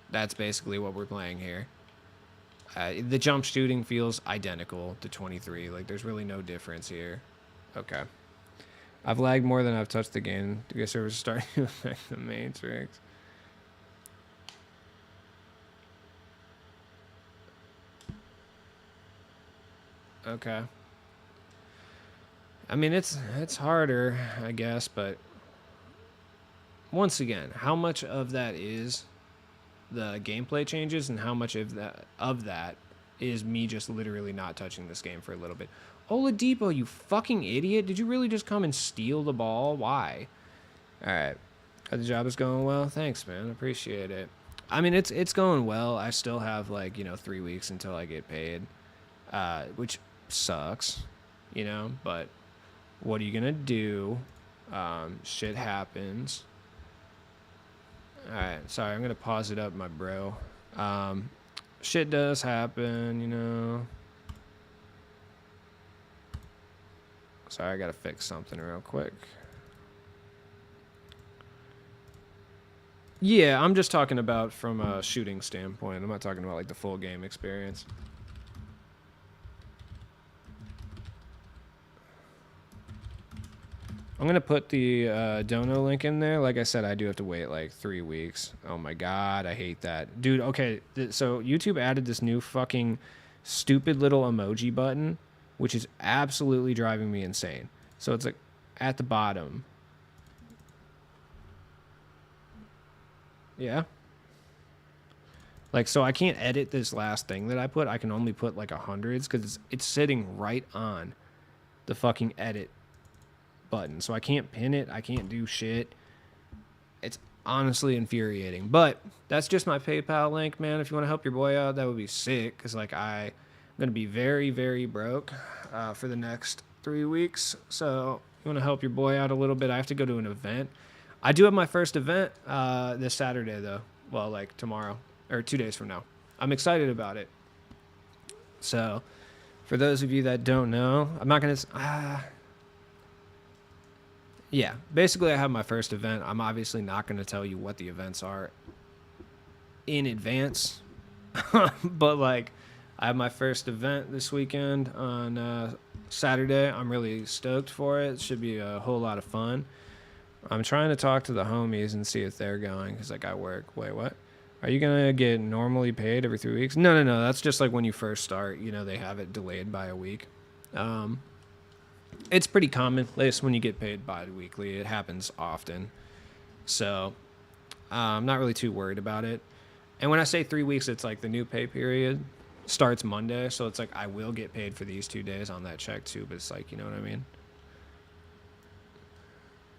that's basically what we're playing here. The jump shooting feels identical to 23. Like, there's really no difference here. Okay. I've lagged more than I've touched the game. Do guys servers starting to affect the matrix? Okay. I mean, it's harder, I guess, but once again, how much of that is the gameplay changes and how much of that is me just literally not touching this game for a little bit? Oladipo, you fucking idiot. Did you really just come and steal the ball? Why? All right. The job is going well. Thanks, man. Appreciate it. I mean, it's going well. I still have, like, 3 weeks until I get paid, which sucks, but what are you going to do? Shit happens. All right. Sorry, I'm going to pause it up, my bro. Shit does happen, Sorry, I got to fix something real quick. Yeah, I'm just talking about from a shooting standpoint. I'm not talking about, like, the full game experience. I'm going to put the dono link in there. Like I said, I do have to wait like 3 weeks. Oh my god, I hate that. Dude, okay, so YouTube added this new fucking stupid little emoji button, which is absolutely driving me insane. So it's like at the bottom. Yeah. Like, so I can't edit this last thing that I put. I can only put like hundreds because it's sitting right on the fucking edit button. So I can't pin it. I can't do shit. It's honestly infuriating. But that's just my PayPal link, man. If you want to help your boy out, that would be sick. Because, like, I'm going to be very, very broke for the next 3 weeks. So you want to help your boy out a little bit. I have to go to an event. I do have my first event this Saturday, though. Well, like tomorrow. Or 2 days from now. I'm excited about it. So, for those of you that don't know, I'm not going to... yeah, basically I have my first event. I'm obviously not going to tell you what the events are in advance. But, like, I have my first event this weekend on Saturday. I'm really stoked for it. It should be a whole lot of fun. I'm trying to talk to the homies and see if they're going because, like, I work. Wait, what? Are you going to get normally paid every 3 weeks? No. That's just, like, when you first start. They have it delayed by a week. It's pretty commonplace when you get paid bi-weekly. It happens often. So I'm not really too worried about it. And when I say 3 weeks, it's like the new pay period starts Monday. So it's like I will get paid for these 2 days on that check too. But it's like, you know what I mean?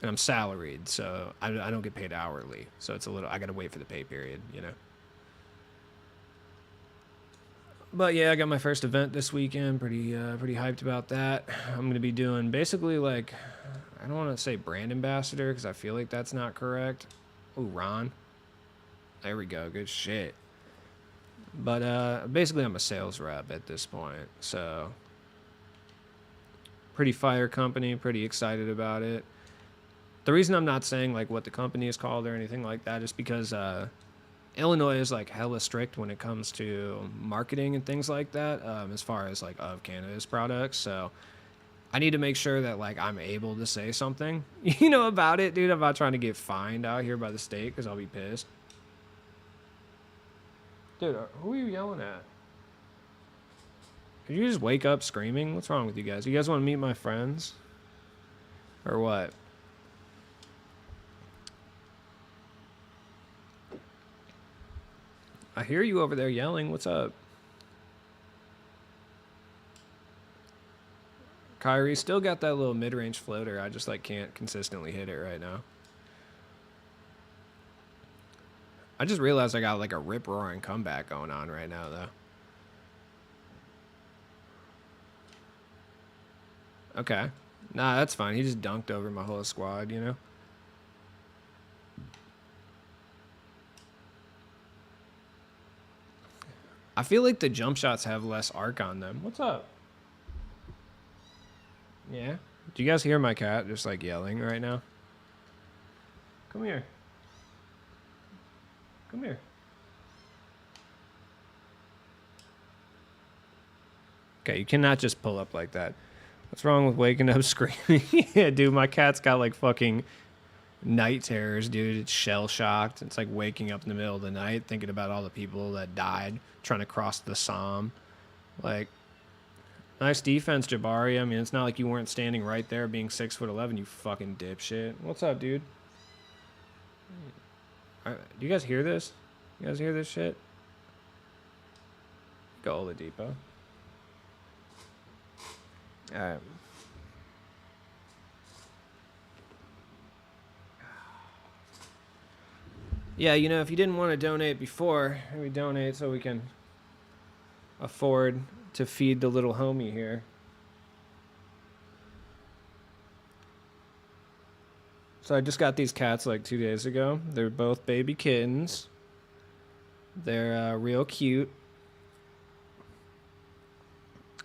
And I'm salaried, so I don't get paid hourly. So it's a little, I got to wait for the pay period, you know? But yeah, I got my first event this weekend. Pretty hyped about that. I'm gonna be doing basically like, I don't want to say brand ambassador because I feel like that's not correct. Ooh, Ron. There we go. Good shit. But basically, I'm a sales rep at this point. So pretty fire company. Pretty excited about it. The reason I'm not saying like what the company is called or anything like that is because Illinois is like hella strict when it comes to marketing and things like that, as far as like of cannabis products. So I need to make sure that like I'm able to say something, you know, about it, dude. I'm not trying to get fined out here by the state because I'll be pissed. Dude, who are you yelling at? Did you just wake up screaming? What's wrong with you guys? You guys want to meet my friends? Or what? I hear you over there yelling. What's up? Kyrie still got that little mid-range floater. I just like can't consistently hit it right now. I just realized I got like a rip-roaring comeback going on right now, though. Okay. Nah, that's fine. He just dunked over my whole squad, you know? I feel like the jump shots have less arc on them. What's up? Yeah? Do you guys hear my cat just like yelling right now? Come here. Come here. Okay, you cannot just pull up like that. What's wrong with waking up screaming? Yeah, dude, my cat's got like fucking night terrors, dude. It's shell shocked. It's like waking up in the middle of the night thinking about all the people that died trying to cross the Somme. Like, nice defense, Jabari. I mean, it's not like you weren't standing right there being 6'11", you fucking dipshit. What's up, dude? Do you guys hear this? You guys hear this shit? Go Oladipo. Alright. Yeah, you know, if you didn't want to donate before, maybe donate so we can afford to feed the little homie here. So I just got these cats like 2 days ago. They're both baby kittens. They're real cute.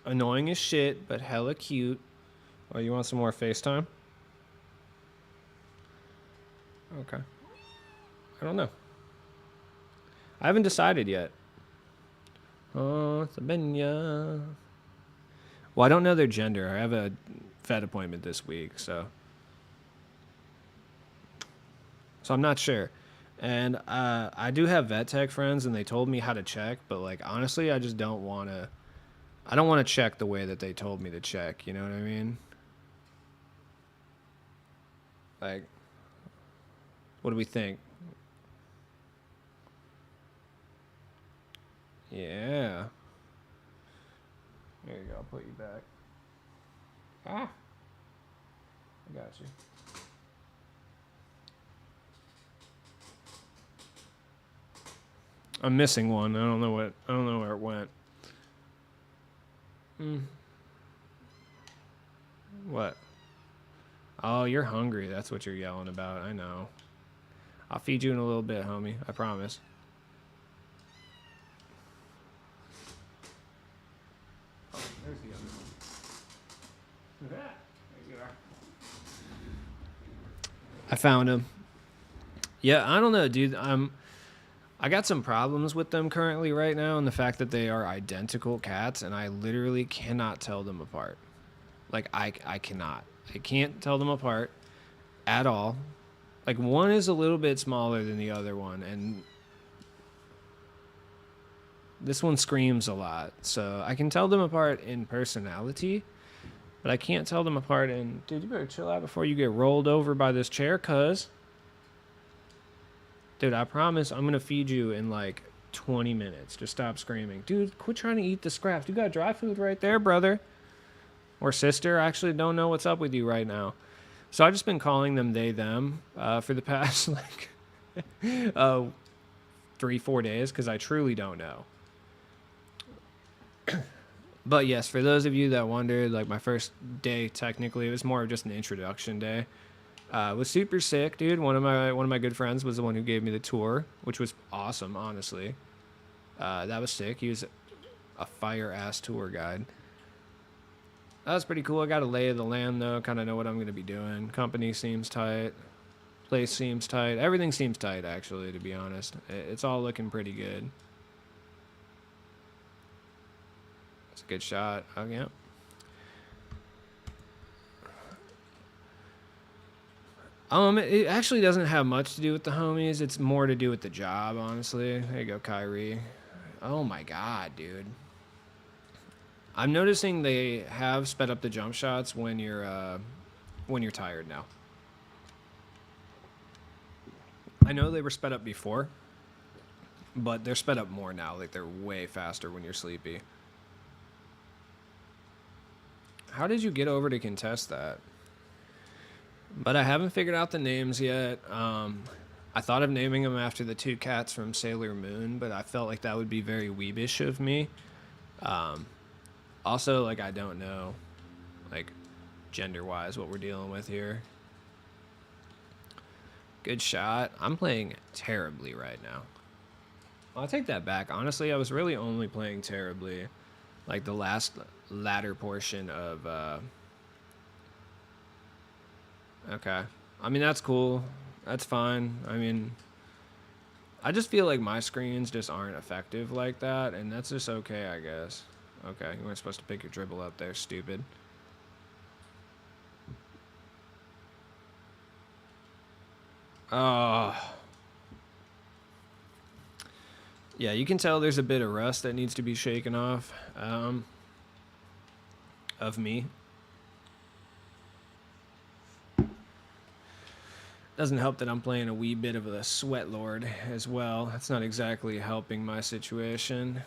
Annoying as shit, but hella cute. Oh, you want some more FaceTime? Okay. I don't know. I haven't decided yet. Oh, Sabina. Well, I don't know their gender. I have a vet appointment this week, so I'm not sure. And I do have vet tech friends, and they told me how to check, but like honestly, I just don't want to. I don't want to check the way that they told me to check. You know what I mean? Like, what do we think? Yeah. There you go. I'll put you back. Ah. I got you. I'm missing one. I don't know where it went. What? Oh, you're hungry. That's what you're yelling about. I know. I'll feed you in a little bit, homie. I promise. Oh, there's the other one. There you are. I found him. Yeah, I don't know, dude. I got some problems with them currently right now, and the fact that they are identical cats, and I literally cannot tell them apart. Like I cannot. I can't tell them apart at all. Like one is a little bit smaller than the other one, and this one screams a lot. So I can tell them apart in personality. But I can't tell them apart. And dude, you better chill out before you get rolled over by this chair, cuz. Dude, I promise I'm gonna feed you in like 20 minutes. Just stop screaming. Dude, quit trying to eat the scraps. You got dry food right there, brother. Or sister. I actually don't know what's up with you right now. So I've just been calling them they, them for the past like 3-4 days because I truly don't know. But yes, for those of you that wondered, like my first day technically, it was more of just an introduction day. It was super sick, dude. One of my good friends was the one who gave me the tour, which was awesome, honestly. That was sick. He was a fire ass tour guide. That was pretty cool. I got a lay of the land though, kind of know what I'm gonna be doing. Company seems tight. Place seems tight. Everything seems tight, actually, to be honest. It's all looking pretty good. It's a good shot. Oh, yeah. It actually doesn't have much to do with the homies. It's more to do with the job, honestly. There you go, Kyrie. Oh my god, dude. I'm noticing they have sped up the jump shots when you're tired now. I know they were sped up before, but they're sped up more now. Like, they're way faster when you're sleepy. How did you get over to contest that? But I haven't figured out the names yet. I thought of naming them after the two cats from Sailor Moon, but I felt like that would be very weebish of me. Also, like, I don't know, like, gender-wise what we're dealing with here. Good shot. I'm playing terribly right now. I'll take that back. Honestly, I was really only playing terribly, like, the latter portion of, okay. I mean, that's cool. That's fine. I mean, I just feel like my screens just aren't effective like that, and that's just okay, I guess. Okay, you weren't supposed to pick your dribble up there, stupid. Oh. Yeah, you can tell there's a bit of rust that needs to be shaken off of me. Doesn't help that I'm playing a wee bit of a sweat lord as well. That's not exactly helping my situation.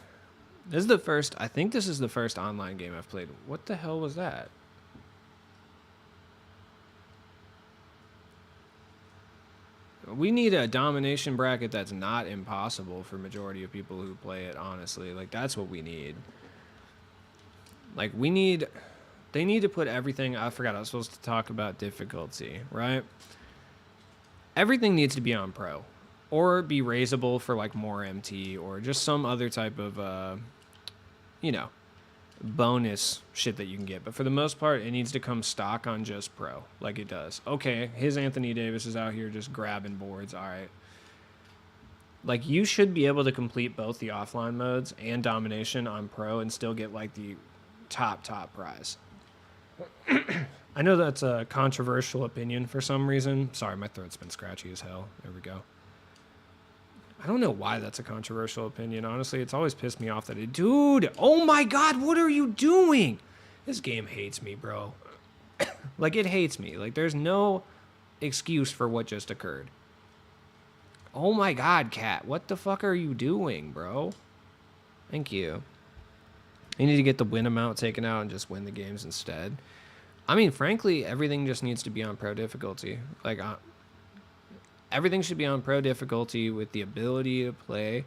This is the first, I think this is the first online game I've played. What the hell was that? We need a domination bracket that's not impossible for majority of people who play it, honestly. Like, that's what we need. Like, they need to put everything, I forgot I was supposed to talk about difficulty, right? Everything needs to be on pro. Or be raisable for, like, more MT, or just some other type of, you know, bonus shit that you can get. But for the most part, it needs to come stock on just pro, like it does. Okay, his Anthony Davis is out here just grabbing boards. All right. Like, you should be able to complete both the offline modes and domination on pro and still get, like, the top prize. I know that's a controversial opinion for some reason. Sorry, my throat's been scratchy as hell. There we go. I don't know why that's a controversial opinion. Honestly, it's always pissed me off that it... Dude, oh my god, what are you doing? This game hates me, bro. Like, it hates me. Like, there's no excuse for what just occurred. Oh my god, cat. What the fuck are you doing, bro? Thank you. You need to get the win amount taken out and just win the games instead. I mean, frankly, everything just needs to be on pro difficulty. Like, everything should be on pro difficulty with the ability to play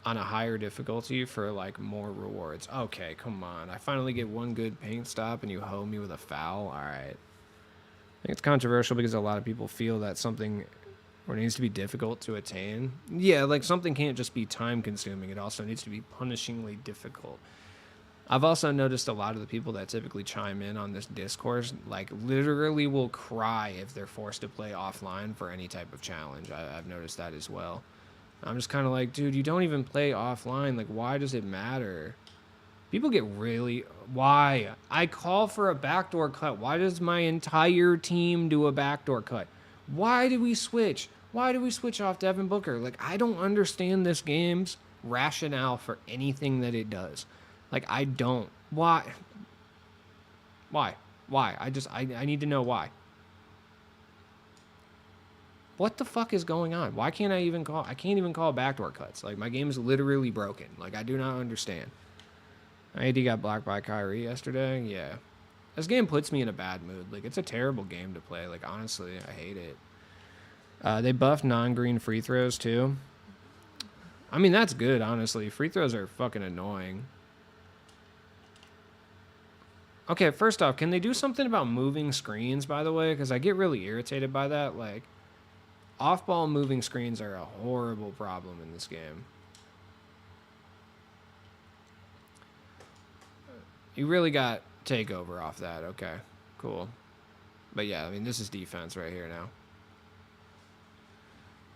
on a higher difficulty for, like, more rewards. Okay, come on. I finally get one good paint stop and you hoe me with a foul? All right. I think it's controversial because a lot of people feel that something needs to be difficult to attain. Yeah, like, something can't just be time-consuming. It also needs to be punishingly difficult. I've also noticed a lot of the people that typically chime in on this discourse, like, literally will cry if they're forced to play offline for any type of challenge. I've noticed that as well. I'm just kind of like, dude, you don't even play offline. Like, why does it matter? People get really... Why? I call for a backdoor cut. Why does my entire team do a backdoor cut? Why do we switch? Why do we switch off Devin Booker? Like, I don't understand this game's rationale for anything that it does. Like, I don't. Why? Why? Why? I need to know why. What the fuck is going on? Why can't I even call? I can't even call backdoor cuts. Like, my game is literally broken. Like, I do not understand. AD got blocked by Kyrie yesterday. Yeah. This game puts me in a bad mood. Like, it's a terrible game to play. Like, honestly, I hate it. They buffed non-green free throws, too. I mean, that's good, honestly. Free throws are fucking annoying. Okay, first off, can they do something about moving screens, by the way? Because I get really irritated by that. Like, off-ball moving screens are a horrible problem in this game. You really got takeover off that. Okay, cool. But yeah, I mean, this is defense right here now.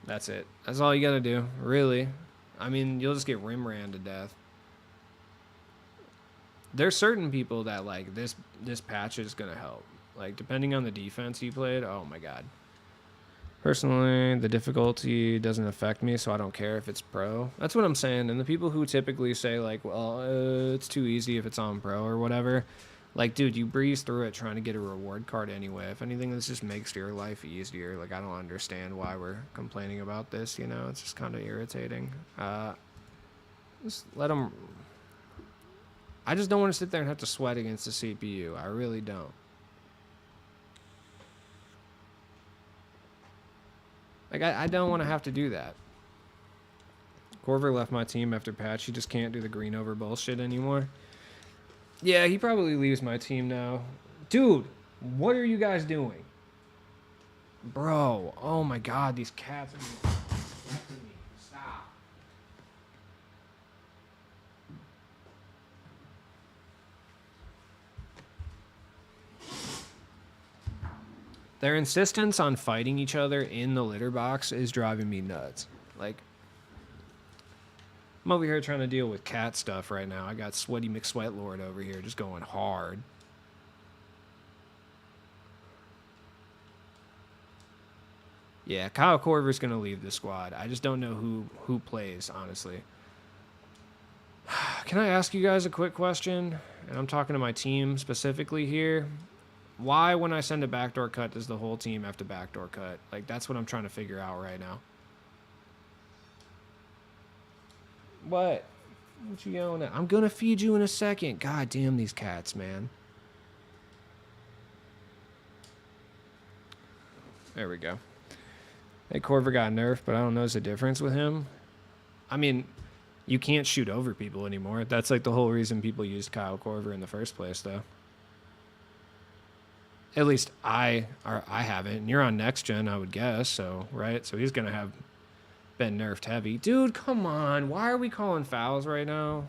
That's it. That's all you got to do, really. I mean, you'll just get rim ran to death. There's certain people that, like, this patch is going to help. Like, depending on the defense you played, oh my god. Personally, the difficulty doesn't affect me, so I don't care if it's pro. That's what I'm saying. And the people who typically say, like, well, it's too easy if it's on pro or whatever. Like, dude, you breeze through it trying to get a reward card anyway. If anything, this just makes your life easier. Like, I don't understand why we're complaining about this, you know? It's just kind of irritating. Just let them... I just don't want to sit there and have to sweat against the CPU. I really don't. Like, I don't want to have to do that. Corver left my team after patch. He just can't do the green over bullshit anymore. Yeah, he probably leaves my team now. Dude, what are you guys doing? Bro, oh my god, these cats are... Stop. Their insistence on fighting each other in the litter box is driving me nuts. Like, I'm over here trying to deal with cat stuff right now. I got Sweaty McSweatlord over here just going hard. Yeah, Kyle Korver's going to leave the squad. I just don't know who plays, honestly. Can I ask you guys a quick question? And I'm talking to my team specifically here. Why, when I send a backdoor cut, does the whole team have to backdoor cut? Like, that's what I'm trying to figure out right now. What? What you yelling at? I'm going to feed you in a second. God damn these cats, man. There we go. Hey, Corver got nerfed, but I don't notice a difference with him. I mean, you can't shoot over people anymore. That's like the whole reason people used Kyle Korver in the first place, though. At least I haven't. And you're on next gen, I would guess. So, right? So he's going to have been nerfed heavy. Dude, come on. Why are we calling fouls right now?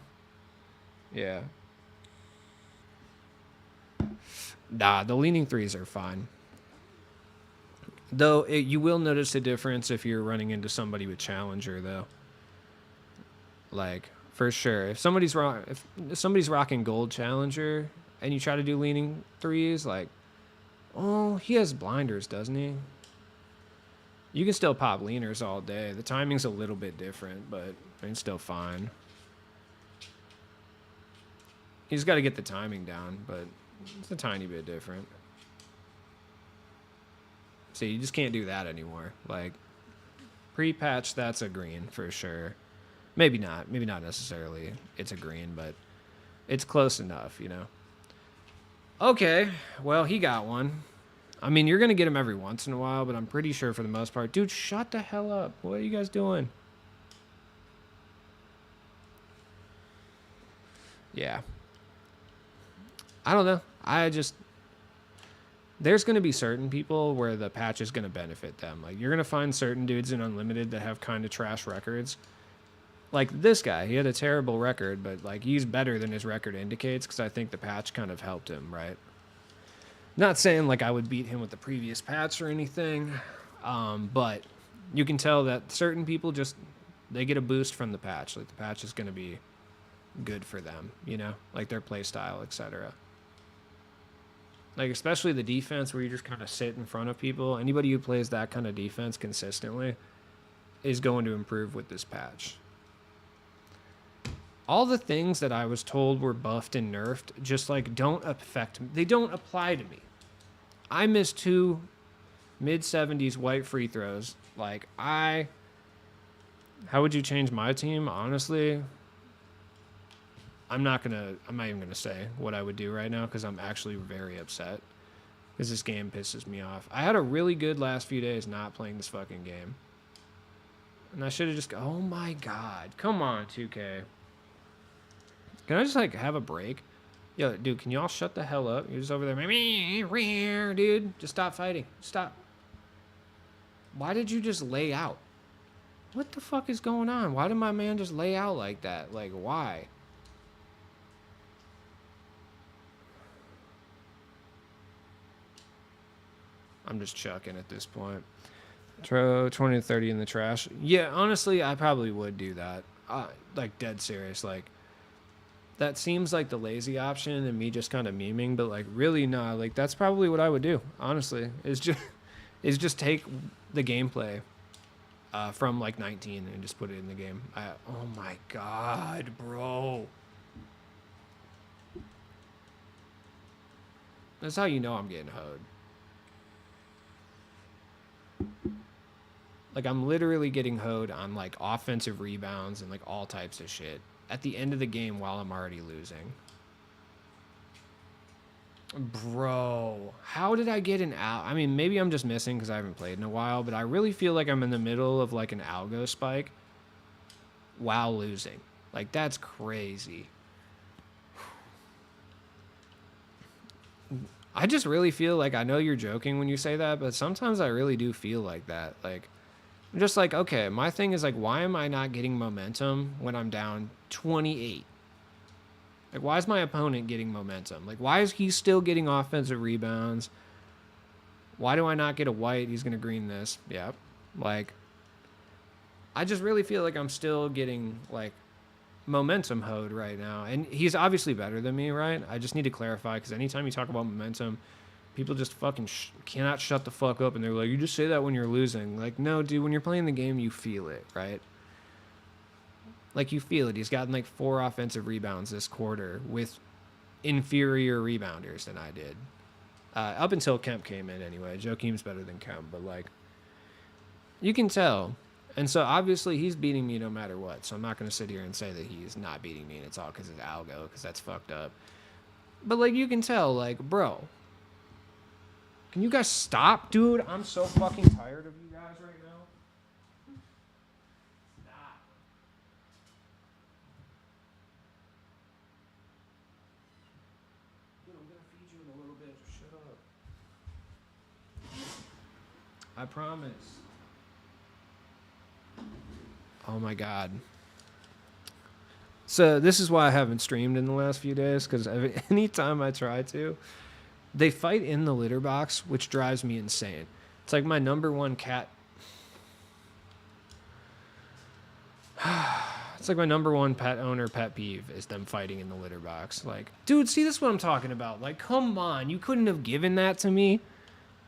Yeah. Nah, the leaning threes are fine. Though, you will notice a difference if you're running into somebody with Challenger, though. Like, for sure. If somebody's rocking gold Challenger and you try to do leaning threes, like, oh, he has blinders, doesn't he? You can still pop leaners all day. The timing's a little bit different, but it's still fine. He's got to get the timing down, but it's a tiny bit different. See, you just can't do that anymore. Like, pre-patch, that's a green for sure. Maybe not. Maybe not necessarily it's a green, but it's close enough, you know? Okay, well, he got one. I mean, you're going to get him every once in a while, but I'm pretty sure for the most part... Dude, shut the hell up. What are you guys doing? Yeah. I don't know. There's going to be certain people where the patch is going to benefit them. Like, you're going to find certain dudes in Unlimited that have kind of trash records. Like this guy, he had a terrible record, but like he's better than his record indicates because I think the patch kind of helped him, right? Not saying like I would beat him with the previous patch or anything, but you can tell that certain people they get a boost from the patch. Like the patch is going to be good for them, you know, like their play style, etc. Like especially the defense where you just kind of sit in front of people. Anybody who plays that kind of defense consistently is going to improve with this patch. all the things that I was told were buffed and nerfed just like don't affect me. They don't apply to me. I missed 2 mid 70s white free throws. Like how would you change my team? Honestly, I'm not even gonna say what I would do right now because I'm actually very upset because this game pisses me off. I had a really good last few days not playing this fucking game. And I should have just, oh my God. Come on, 2K. Can I just like have a break? Yo, dude, can y'all shut the hell up? You're just over there, dude. Just stop fighting. Stop. Why did you just lay out? What the fuck is going on? Why did my man just lay out like that? Like, why? I'm just chucking at this point. Throw 20 to 30 in the trash. Yeah, honestly, I probably would do that. Like, dead serious. Like, that seems like the lazy option and me just kind of memeing, but like, really, nah. Like, that's probably what I would do. Honestly, is just take the gameplay from like 19 and just put it in the game. Oh my God, bro. That's how you know I'm getting hoed. Like, I'm literally getting hoed on like offensive rebounds and like all types of shit at the end of the game while I'm already losing. Bro, how did I get an out? I mean, maybe I'm just missing because I haven't played in a while, but I really feel like I'm in the middle of like an algo spike while losing. Like, that's crazy. I just really feel like, I know you're joking when you say that, but sometimes I really do feel like that. Like, I'm just like, okay, my thing is like, why am I not getting momentum when I'm down 28? Like, why is my opponent getting momentum? Like, why is he still getting offensive rebounds? Why do I not get a white? He's going to green this. Yep. Like, I just really feel like I'm still getting, like, momentum hoed right now. And he's obviously better than me, right? I just need to clarify, because anytime you talk about momentum, people just fucking cannot shut the fuck up. And they're like, you just say that when you're losing. Like, no, dude, when you're playing the game, you feel it, right? Like, you feel it. He's gotten like 4 offensive rebounds this quarter with inferior rebounders than I did. Up until Kemp came in anyway. Joakim's better than Kemp, but like, you can tell. And so obviously he's beating me no matter what. So I'm not going to sit here and say that he's not beating me and it's all because it's algo, because that's fucked up. But like, you can tell, like, bro, can you guys stop, dude? I'm so fucking tired of you guys right now. Stop. Dude, I'm gonna feed you in a little bit. Just shut up. I promise. Oh my God. So this is why I haven't streamed in the last few days, because anytime I try to, they fight in the litter box, which drives me insane. It's like my number one cat. It's like my number one pet owner pet peeve is them fighting in the litter box. Like, dude, see, this is what I'm talking about. Like, come on, you couldn't have given that to me.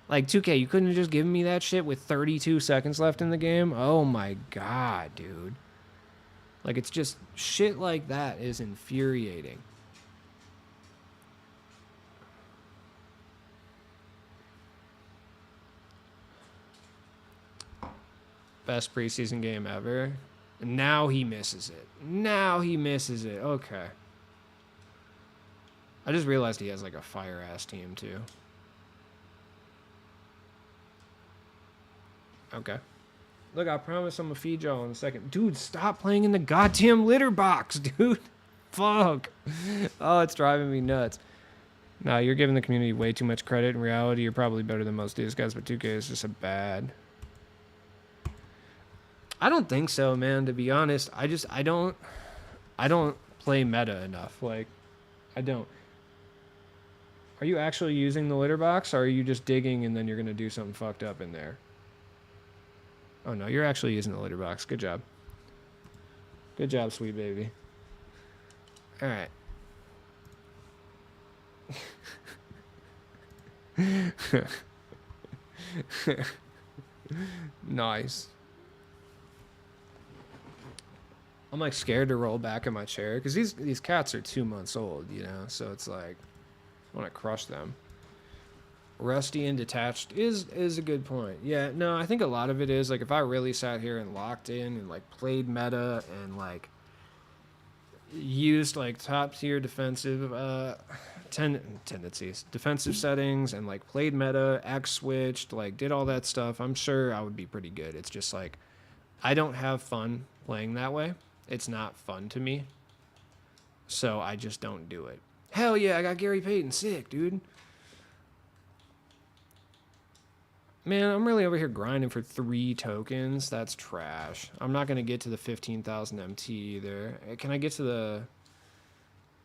Like, 2K, you couldn't have just given me that shit with 32 seconds left in the game? Oh my God, dude. Like, it's just shit like that is infuriating. Best preseason game ever. And now he misses it. Now he misses it. Okay. I just realized he has like a fire-ass team too. Okay. Look, I promise I'm gonna feed y'all in a second. Dude, stop playing in the goddamn litter box, dude. Fuck. Oh, it's driving me nuts. Nah, you're giving the community way too much credit. In reality, you're probably better than most of these guys, but 2K is just a bad. I don't think so, man, to be honest. I don't play meta enough. Like, I don't. Are you actually using the litter box, or are you just digging and then you're gonna do something fucked up in there? Oh no, you're actually using the litter box. Good job. Good job, sweet baby. All right. Nice. I'm like scared to roll back in my chair because these cats are 2 months old, you know. So it's like I want to crush them. Rusty and detached is a good point. Yeah, no, I think a lot of it is like if I really sat here and locked in and like played meta and like used like top tier defensive tendencies, defensive settings, and like played meta, X switched, like did all that stuff, I'm sure I would be pretty good. It's just like I don't have fun playing that way. It's not fun to me. So I just don't do it. Hell yeah, I got Gary Payton. Sick, dude. Man, I'm really over here grinding for 3 tokens. That's trash. I'm not going to get to the 15,000 MT either. Can I get to the...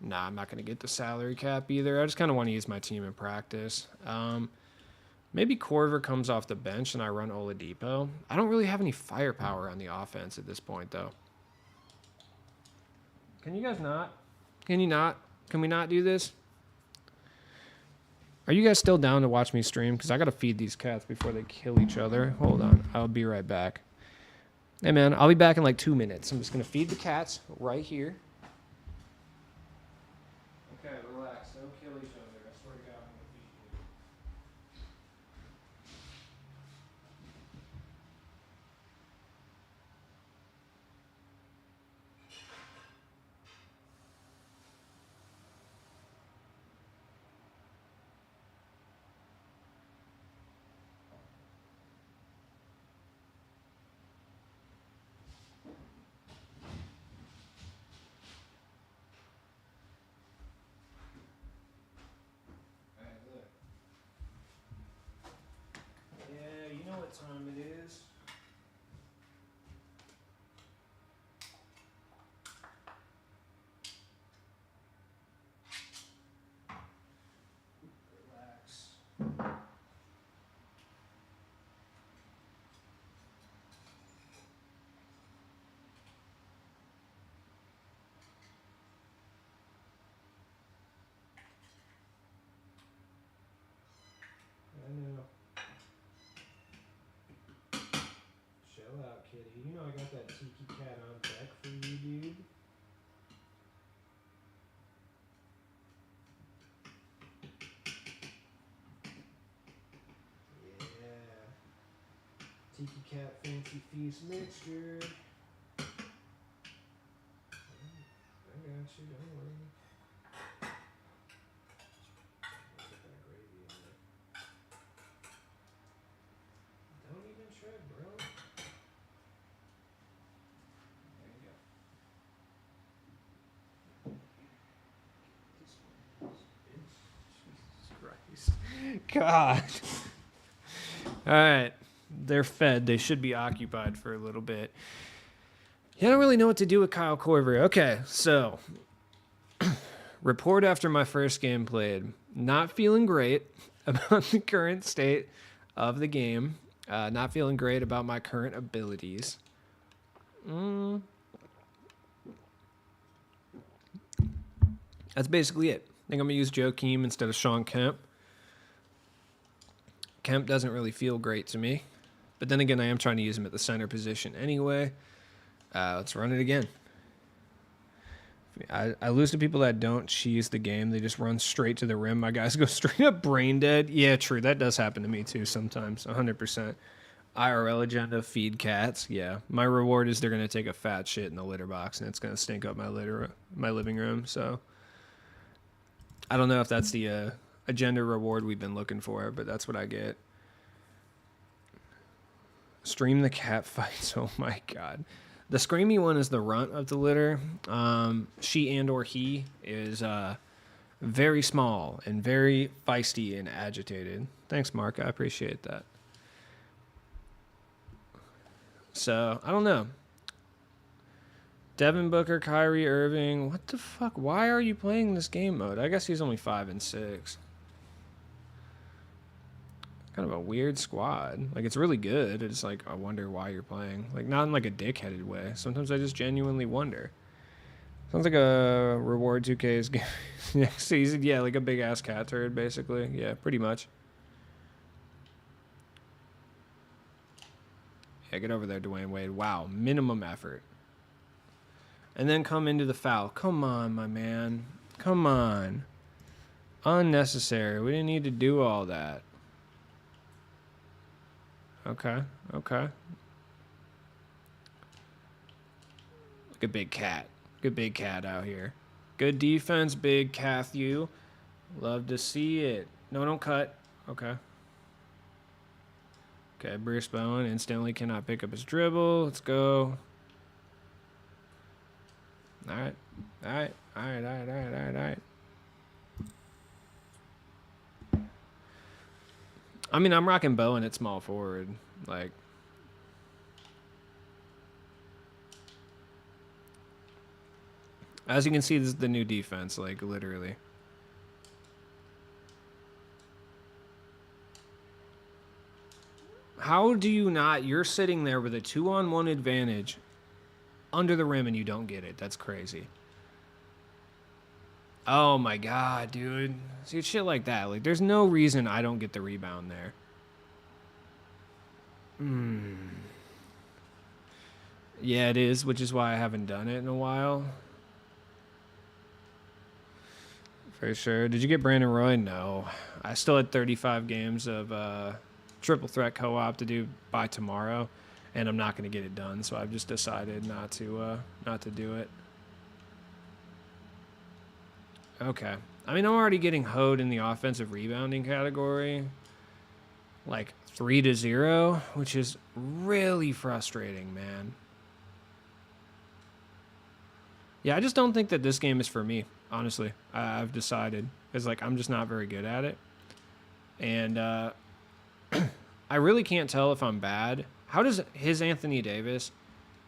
Nah, I'm not going to get the salary cap either. I just kind of want to use my team in practice. Maybe Corver comes off the bench and I run Oladipo. I don't really have any firepower on the offense at this point, though. Can you guys not? Can you not? Can we not do this? Are you guys still down to watch me stream? Because I got to feed these cats before they kill each other. Hold on. I'll be right back. Hey, man, I'll be back in like 2 minutes. I'm just going to feed the cats right here. Okay, relax. Don't kill each other. I swear to God, I'm going to feed you. Yeah, you know what time it is. Relax. I know. Chill out, kitty. You know I got that tiki cat on deck for you, dude. Yeah. Tiki cat fancy feast mixture. I got you, don't worry. Put that gravy in there. Don't even tread, bro. There you go. Jesus Christ. God. All right. They're fed. They should be occupied for a little bit. Yeah, I don't really know what to do with Kyle Korver. Okay, so report after my first game played. Not feeling great about the current state of the game. Not feeling great about my current abilities. That's basically it. I think I'm going to use Joakim instead of Sean Kemp. Kemp doesn't really feel great to me. But then again, I am trying to use him at the center position anyway. Let's run it again. I lose to people that don't cheese the game. They just run straight to the rim. My guys go straight up brain dead. Yeah, true. That does happen to me too sometimes. 100%. IRL agenda, feed cats. Yeah. My reward is they're going to take a fat shit in the litter box, and it's going to stink up my living room. So I don't know if that's the agenda reward we've been looking for, but that's what I get. Stream the cat fights. Oh, my God. The screamy one is the runt of the litter. She and or he is very small and very feisty and agitated. Thanks, Mark. I appreciate that. So, I don't know. Devin Booker, Kyrie Irving. What the fuck? Why are you playing this game mode? I guess he's only 5 and 6. Kind of a weird squad. Like, it's really good. It's like, I wonder why you're playing. Like, not in like a dickheaded way. Sometimes I just genuinely wonder. Sounds like a reward 2K's next season. Yeah, like a big ass cat turd, basically. Yeah, pretty much. Yeah, get over there, Dwayne Wade. Wow, minimum effort. and then come into the foul. Come on, my man. Come on. Unnecessary. We didn't need to do all that. Okay. Good big cat. Good big cat out here. Good defense, big Cathew. Love to see it. No, don't cut. Okay. Okay, Bruce Bowen instantly cannot pick up his dribble. Let's go. All right. I mean, I'm rocking Bowen at small forward. Like, as you can see, this is the new defense, like, literally. How do you not? You're sitting there with a 2-on-1 advantage under the rim and you don't get it. That's crazy. Oh my god, dude. See, shit like that. Like, there's no reason I don't get the rebound there. Yeah, it is, which is why I haven't done it in a while. For sure. Did you get Brandon Roy? No. I still had 35 games of triple threat co-op to do by tomorrow, and I'm not going to get it done, so I've just decided not to do it. Okay. I mean, I'm already getting hoed in the offensive rebounding category, like 3-0, which is really frustrating, man. Yeah, I just don't think that this game is for me, honestly. I've decided. It's like I'm just not very good at it. And I really can't tell if I'm bad. How does his Anthony Davis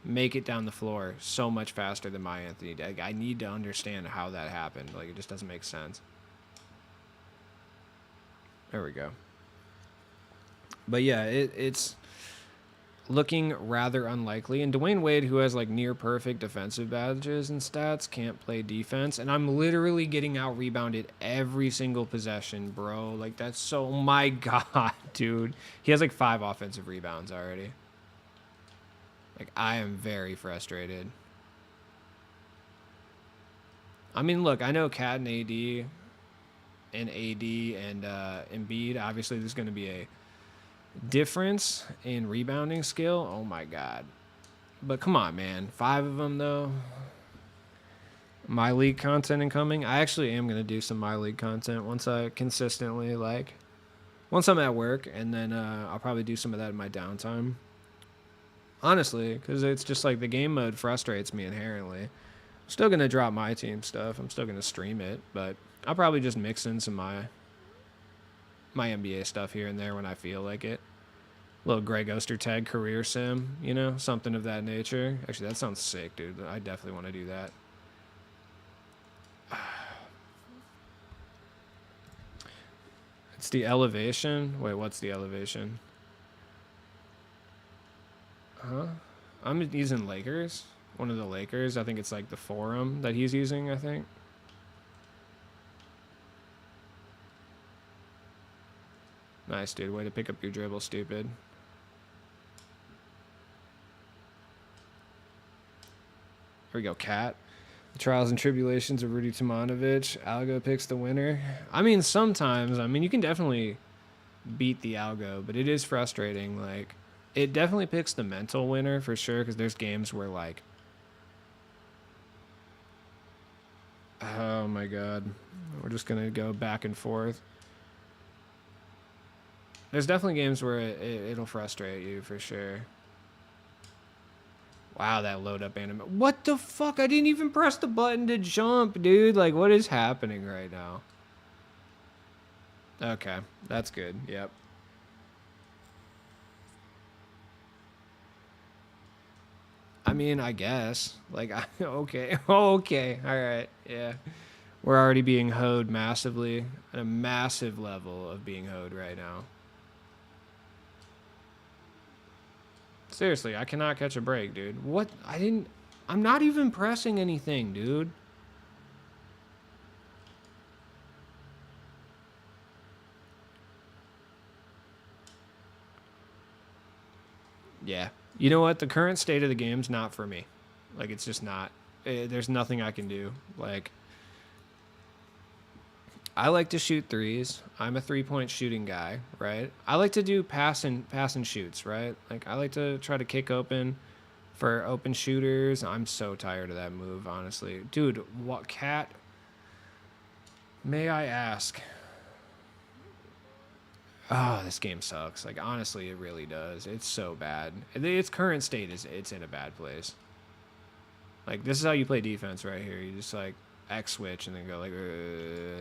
make it down the floor so much faster than my Anthony Davis? I need to understand how that happened. Like, it just doesn't make sense. There we go. But yeah, it's looking rather unlikely. And Dwayne Wade, who has like near perfect defensive badges and stats, can't play defense. And I'm literally getting out rebounded every single possession, bro. Like, that's so, oh my god, dude. He has like 5 offensive rebounds already. Like, I am very frustrated. I mean, look, I know Cat and AD and Embiid. Obviously, there's going to be a difference in rebounding skill. Oh my god. But come on, man. 5 of them, though. My league content incoming. I actually am going to do some my league content once I consistently, like, once I'm at work, and then I'll probably do some of that in my downtime. Honestly, because it's just like the game mode frustrates me inherently. I'm still going to drop my team stuff. I'm still going to stream it, but I'll probably just mix in some my NBA stuff here and there when I feel like it. A little Greg Ostertag career sim, you know, something of that nature. Actually, that sounds sick, dude. I definitely want to do that. It's the elevation. Wait, what's the elevation? Huh? I'm using Lakers. One of the Lakers. I think it's like the forum that he's using, I think. Nice, dude. Way to pick up your dribble, stupid. Here we go, Cat. The trials and tribulations of Rudy Tomanovic. Algo picks the winner. I mean, sometimes, you can definitely beat the Algo, but it is frustrating. Like, it definitely picks the mental winner for sure, because there's games where, like, oh my god, we're just going to go back and forth. There's definitely games where it'll frustrate you for sure. Wow, that load up anime. What the fuck? I didn't even press the button to jump, dude. Like, what is happening right now? Okay, that's good. Yep. I mean, I guess. Like, okay. Okay. All right. Yeah. We're already being hoed massively. At a massive level of being hoed right now. Seriously, I cannot catch a break, dude. What? I'm not even pressing anything, dude. Yeah. You know what? The current state of the game's not for me. Like, it's just not. There's nothing I can do. Like, I like to shoot threes. I'm a 3-point shooting guy, right? I like to do pass and shoots, right? Like, I like to try to kick open for open shooters. I'm so tired of that move, honestly. Dude, what cat? May I ask? Oh, this game sucks. Like, honestly, it really does. It's so bad. Its current state is it's in a bad place. Like, this is how you play defense right here. You just, like, X switch and then go, like,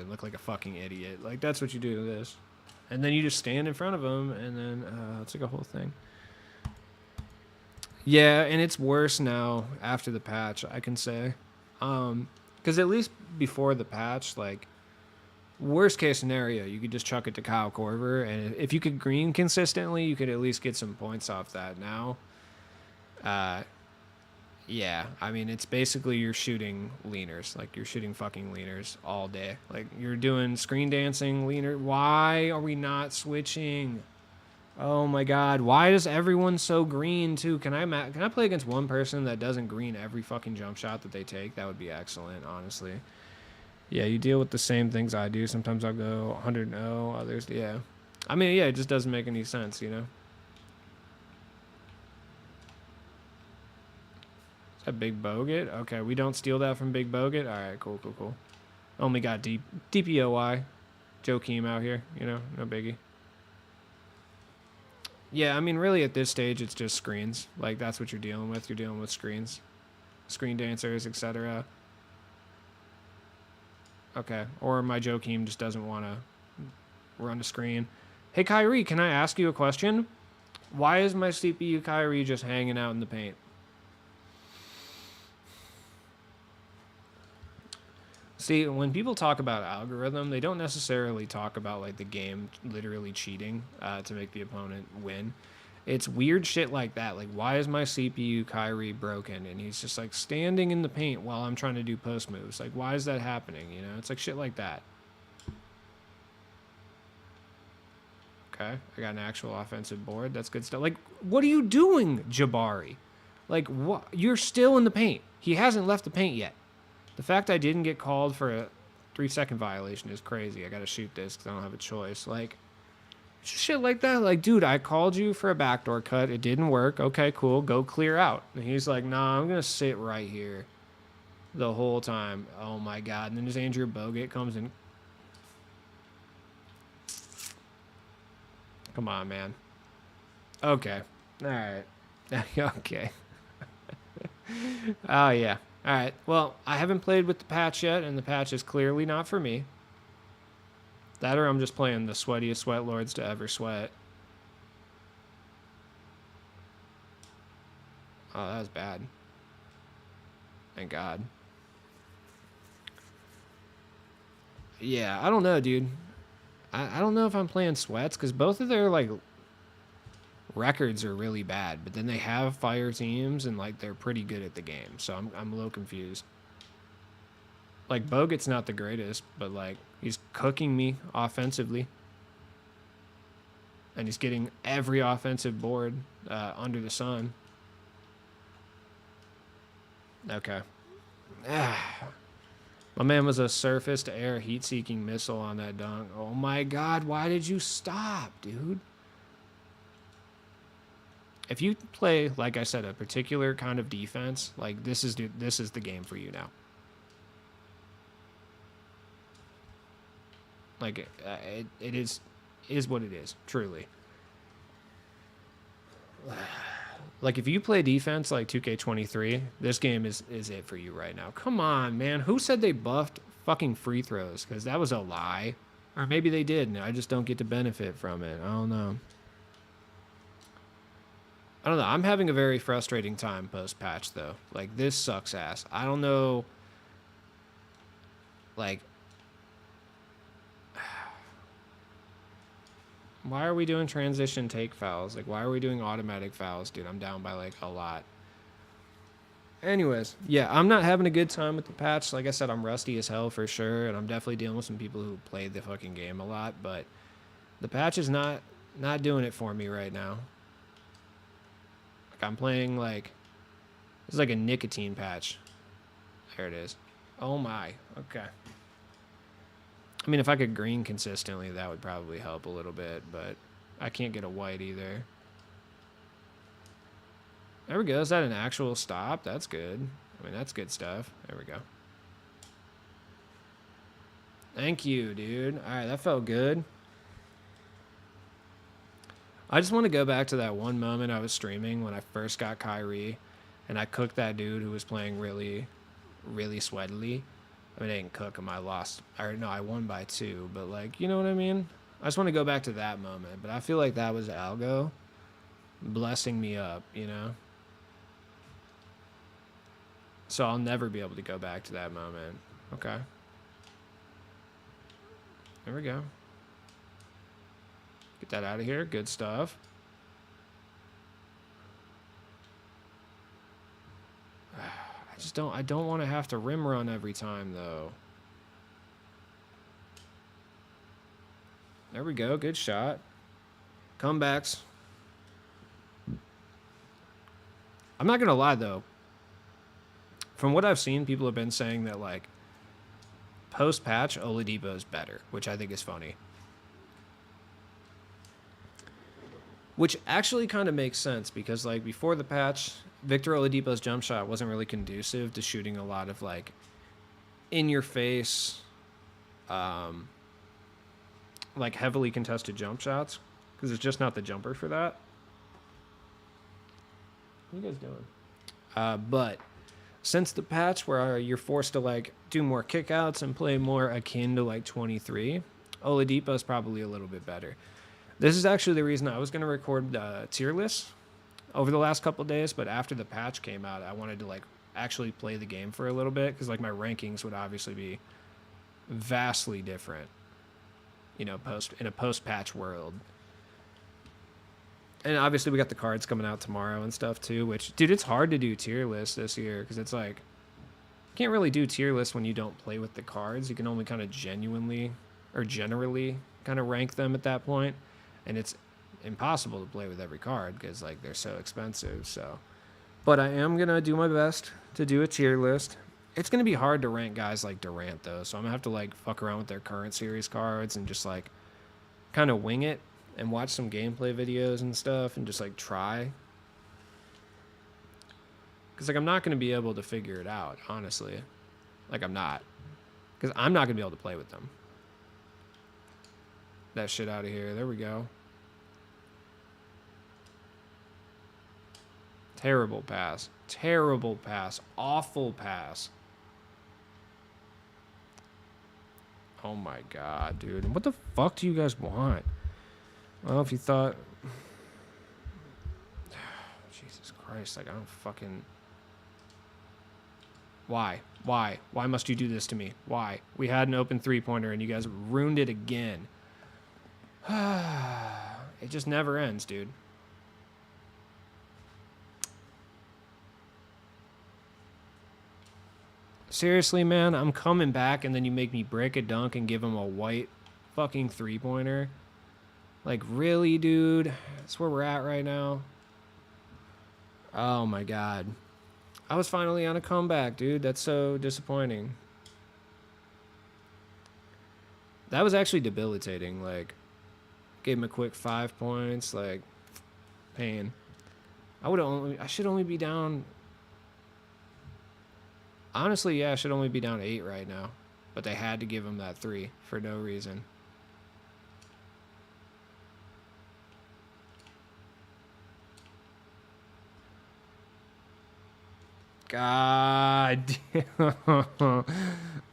look like a fucking idiot. Like, that's what you do to this. And then you just stand in front of them, and then it's like a whole thing. Yeah, and it's worse now after the patch, I can say. Because at least before the patch, like, worst case scenario, you could just chuck it to Kyle Korver, and if you could green consistently, you could at least get some points off that. Now, yeah, I mean, it's basically you're shooting leaners. Like, you're shooting fucking leaners all day. Like, you're doing screen dancing, leaner. Why are we not switching? Oh my god, why is everyone so green too? Can I play against one person that doesn't green every fucking jump shot that they take? That would be excellent, honestly. Yeah, you deal with the same things I do. Sometimes I'll go 100-0, others, yeah. I mean, yeah, it just doesn't make any sense, you know? Is that Big Bogut? Okay, we don't steal that from Big Bogut? Alright, cool, cool, cool. Only got DPOY. Joakim out here, you know? No biggie. Yeah, I mean, really at this stage, it's just screens. Like, that's what you're dealing with. You're dealing with screens. Screen dancers, etc. Okay, or my Joakim just doesn't want to run a screen. Hey, Kyrie, can I ask you a question? Why is my CPU Kyrie just hanging out in the paint? See, when people talk about algorithm, they don't necessarily talk about, like, the game literally cheating to make the opponent win. It's weird shit like that. Like, why is my CPU Kyrie broken? And he's just, like, standing in the paint while I'm trying to do post moves. Like, why is that happening? You know, it's like shit like that. Okay, I got an actual offensive board. That's good stuff. Like, what are you doing, Jabari? Like, what? You're still in the paint. He hasn't left the paint yet. The fact I didn't get called for a 3-second violation is crazy. I got to shoot this because I don't have a choice. Like, shit like that. Like, dude, I called you for a backdoor cut. It didn't work. Okay, cool. Go clear out. And he's like, nah, I'm going to sit right here the whole time. Oh, my God. And then this Andrew Bogut comes in. Come on, man. Okay. All right. Okay. Oh, yeah. All right. Well, I haven't played with the patch yet, and the patch is clearly not for me. That or I'm just playing the sweatiest sweat lords to ever sweat. Oh, that was bad. Thank God. Yeah, I don't know, dude. I don't know if I'm playing sweats, because both of their, like, records are really bad, but then they have fire teams, and, like, they're pretty good at the game, so I'm a little confused. Like, Bogut's not the greatest, but, like, he's cooking me offensively. And he's getting every offensive board under the sun. Okay. My man was a surface-to-air heat-seeking missile on that dunk. Oh, my God. Why did you stop, dude? If you play, like I said, a particular kind of defense, like, this is the game for you now. Like, it is what it is, truly. Like, if you play defense like 2K23, this game is it for you right now. Come on, man. Who said they buffed fucking free throws? Because that was a lie. Or maybe they did, and I just don't get to benefit from it. I don't know. I'm having a very frustrating time post-patch, though. Like, this sucks ass. I don't know. Like, why are we doing transition take fouls? Like, why are we doing automatic fouls? Dude, I'm down by, like, a lot. Anyways, yeah, I'm not having a good time with the patch. Like I said, I'm rusty as hell for sure, and I'm definitely dealing with some people who played the fucking game a lot, but the patch is not doing it for me right now. Like, I'm playing, like, it's like a nicotine patch. There it is. Oh my. Okay. I mean, if I could green consistently, that would probably help a little bit, but I can't get a white either. There we go. Is that an actual stop? That's good. I mean, that's good stuff. There we go. Thank you, dude. All right, that felt good. I just want to go back to that one moment I was streaming when I first got Kyrie, and I cooked that dude who was playing really, really sweatily. I mean, I didn't cook him. I lost. Or no, I won by 2. But, like, you know what I mean? I just want to go back to that moment. But I feel like that was Algo blessing me up, you know? So I'll never be able to go back to that moment. Okay. There we go. Get that out of here. Good stuff. I don't want to have to rim run every time, though. There we go. Good shot. Comebacks. I'm not going to lie, though. From what I've seen, people have been saying that, like, post-patch, Oladipo is better, which I think is funny. Which actually kind of makes sense because, like, before the patch, Victor Oladipo's jump shot wasn't really conducive to shooting a lot of, like, in-your-face, like, heavily contested jump shots because it's just not the jumper for that. What are you guys doing? But since the patch where you're forced to, like, do more kickouts and play more akin to, like, 23, Oladipo's probably a little bit better. This is actually the reason I was going to record tier lists over the last couple of days, but after the patch came out, I wanted to, like, actually play the game for a little bit because, like, my rankings would obviously be vastly different, you know, in a post-patch world. And obviously we got the cards coming out tomorrow and stuff too, which, dude, it's hard to do tier lists this year because it's like, you can't really do tier lists when you don't play with the cards. You can only kind of generally kind of rank them at that point. And it's impossible to play with every card because, like, they're so expensive. So, but I am going to do my best to do a tier list. It's going to be hard to rank guys like Durant, though. So I'm going to have to, like, fuck around with their current series cards and just, like, kind of wing it and watch some gameplay videos and stuff and just, like, try. Because, like, I'm not going to be able to figure it out, honestly. Like, I'm not. Because I'm not going to be able to play with them. That shit out of here. There we go. Terrible pass. Terrible pass. Awful pass. Oh my god, dude. What the fuck do you guys want? Well, if you thought... Jesus Christ, like, I don't fucking... Why? Why? Why must you do this to me? Why? We had an open three-pointer and you guys ruined it again. It just never ends, dude. Seriously, man, I'm coming back and then you make me break a dunk and give him a white fucking three-pointer. Like, really, dude? That's where we're at right now. Oh, my God. I was finally on a comeback, dude. That's so disappointing. That was actually debilitating. Like, gave him a quick 5 points. Like, pain. I should only be down... Honestly, yeah, I should only be down 8 right now. But they had to give him that 3 for no reason. God damn.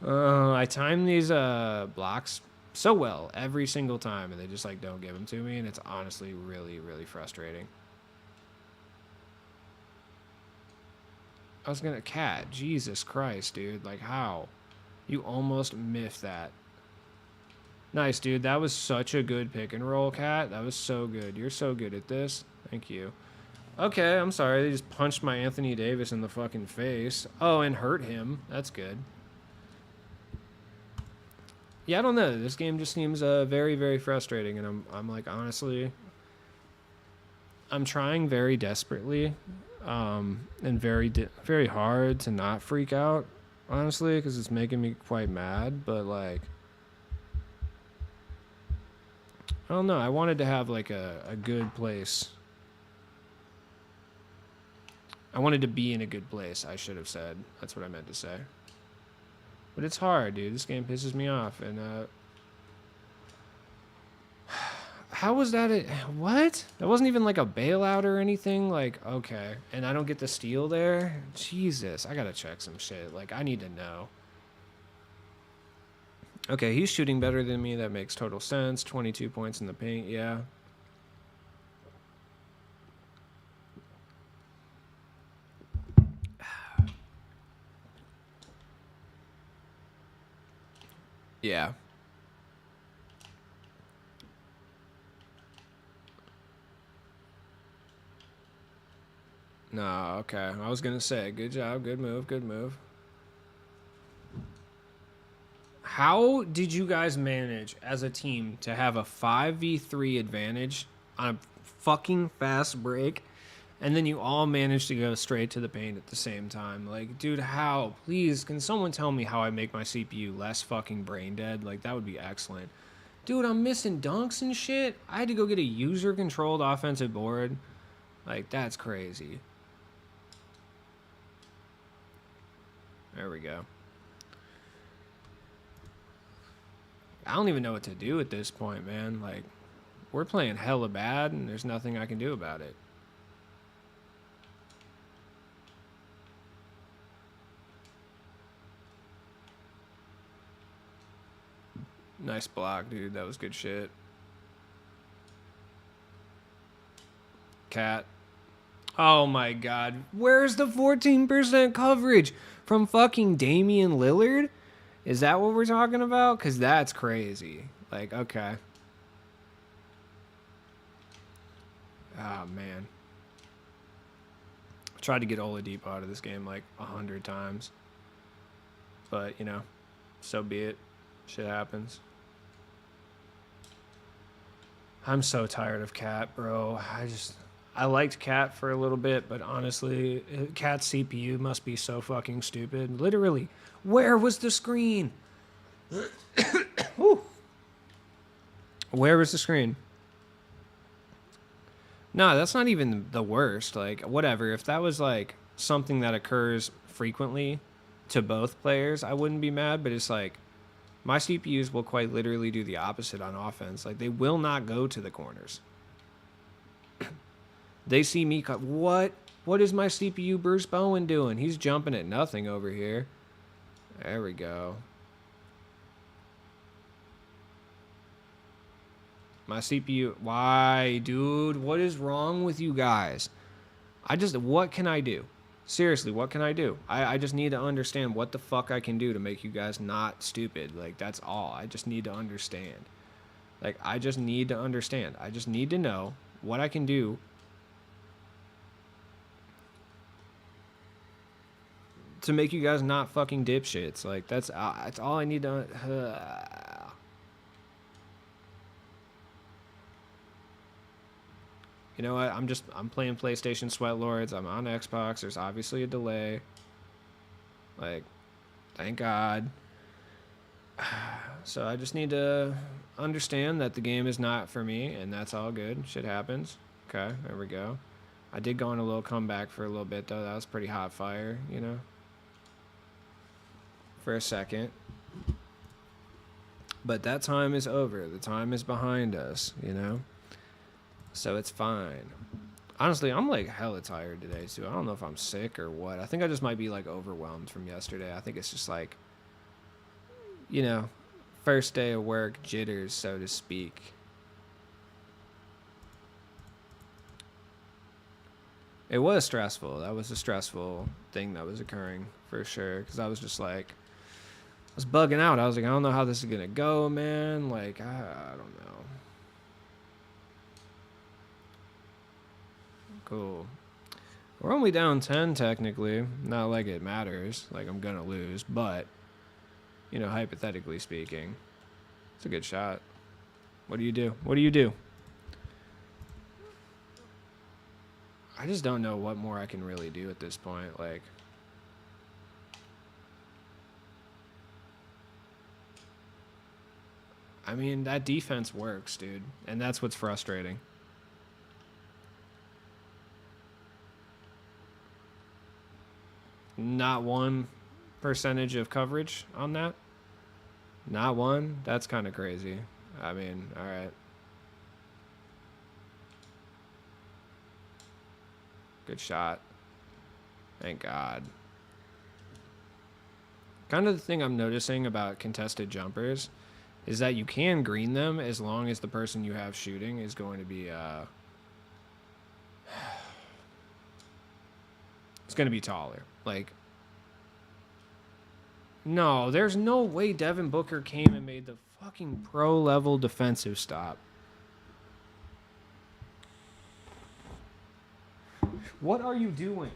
I time these blocks so well every single time, and they just, like, don't give them to me, and it's honestly really, really frustrating. I was gonna... Cat. Jesus Christ, dude. Like, how? You almost miffed that. Nice, dude. That was such a good pick and roll, Cat. That was so good. You're so good at this. Thank you. Okay, I'm sorry. They just punched my Anthony Davis in the fucking face. Oh, and hurt him. That's good. Yeah, I don't know. This game just seems very, very frustrating, and I'm like, honestly, I'm trying very desperately, and very hard to not freak out, honestly, because it's making me quite mad. But like, I don't know. I wanted to have like a good place. I wanted to be in a good place. I should have said. That's what I meant to say. But it's hard, dude. This game pisses me off. And how was that? What? That wasn't even like a bailout or anything. Like, okay. And I don't get the steal there. Jesus, I gotta check some shit. Like, I need to know. Okay, he's shooting better than me. That makes total sense. 22 points in the paint. Yeah. Yeah. No, okay. I was gonna say, good job, good move, good move. How did you guys manage as a team to have a 5v3 advantage on a fucking fast break, and then you all managed to go straight to the paint at the same time? Like, dude, how? Please, can someone tell me how I make my CPU less fucking brain dead? Like, that would be excellent. Dude, I'm missing dunks and shit. I had to go get a user-controlled offensive board. Like, that's crazy. There we go. I don't even know what to do at this point, man. Like, we're playing hella bad, and there's nothing I can do about it. Nice block, dude. That was good shit. Cat. Oh my god. Where's the 14% coverage from fucking Damian Lillard? Is that what we're talking about? Because that's crazy. Like, okay. Oh, man. I tried to get Oladipo out of this game like 100 times. But, you know, so be it. Shit happens. I'm so tired of Cat, bro. I liked Cat for a little bit, but honestly, Cat's CPU must be so fucking stupid. Literally, where was the screen? Where was the screen? No, that's not even the worst. Like, whatever. If that was like something that occurs frequently to both players, I wouldn't be mad. But it's like my CPUs will quite literally do the opposite on offense. Like, they will not go to the corners. They see me cut. What? What is my CPU Bruce Bowen doing? He's jumping at nothing over here. There we go. My CPU. Why, dude? What is wrong with you guys? What can I do? Seriously, what can I do? I just need to understand what the fuck I can do to make you guys not stupid. Like, that's all. I just need to understand. Like, I just need to understand. I just need to know what I can do to make you guys not fucking dipshits. Like, that's all I need to. You know what? I'm playing PlayStation Sweat Lords. I'm on Xbox. There's obviously a delay. Like, thank God. So I just need to understand that the game is not for me, and that's all good. Shit happens. Okay, there we go. I did go on a little comeback for a little bit, though. That was pretty hot fire, you know? For a second. But that time is over. The time is behind us, you know? So it's fine. Honestly, I'm like hella tired today, too. I don't know if I'm sick or what. I think I just might be like overwhelmed from yesterday. I think it's just like, you know, first day of work jitters, so to speak. It was stressful. That was a stressful thing that was occurring for sure. Because I was just like, I was bugging out. I was like, I don't know how this is going to go, man. Like, I don't know. Cool. We're only down 10 technically. Not like it matters. Like, I'm going to lose. But, you know, hypothetically speaking, it's a good shot. What do you do? What do you do? I just don't know what more I can really do at this point. Like, I mean, that defense works, dude. And that's what's frustrating. Not one percentage of coverage on that? Not one? That's kind of crazy. I mean, all right. Good shot. Thank God. Kind of the thing I'm noticing about contested jumpers is that you can green them as long as the person you have shooting is going to be it's going to be taller. Like, no, there's no way Devin Booker came and made the fucking pro level defensive stop. What are you doing?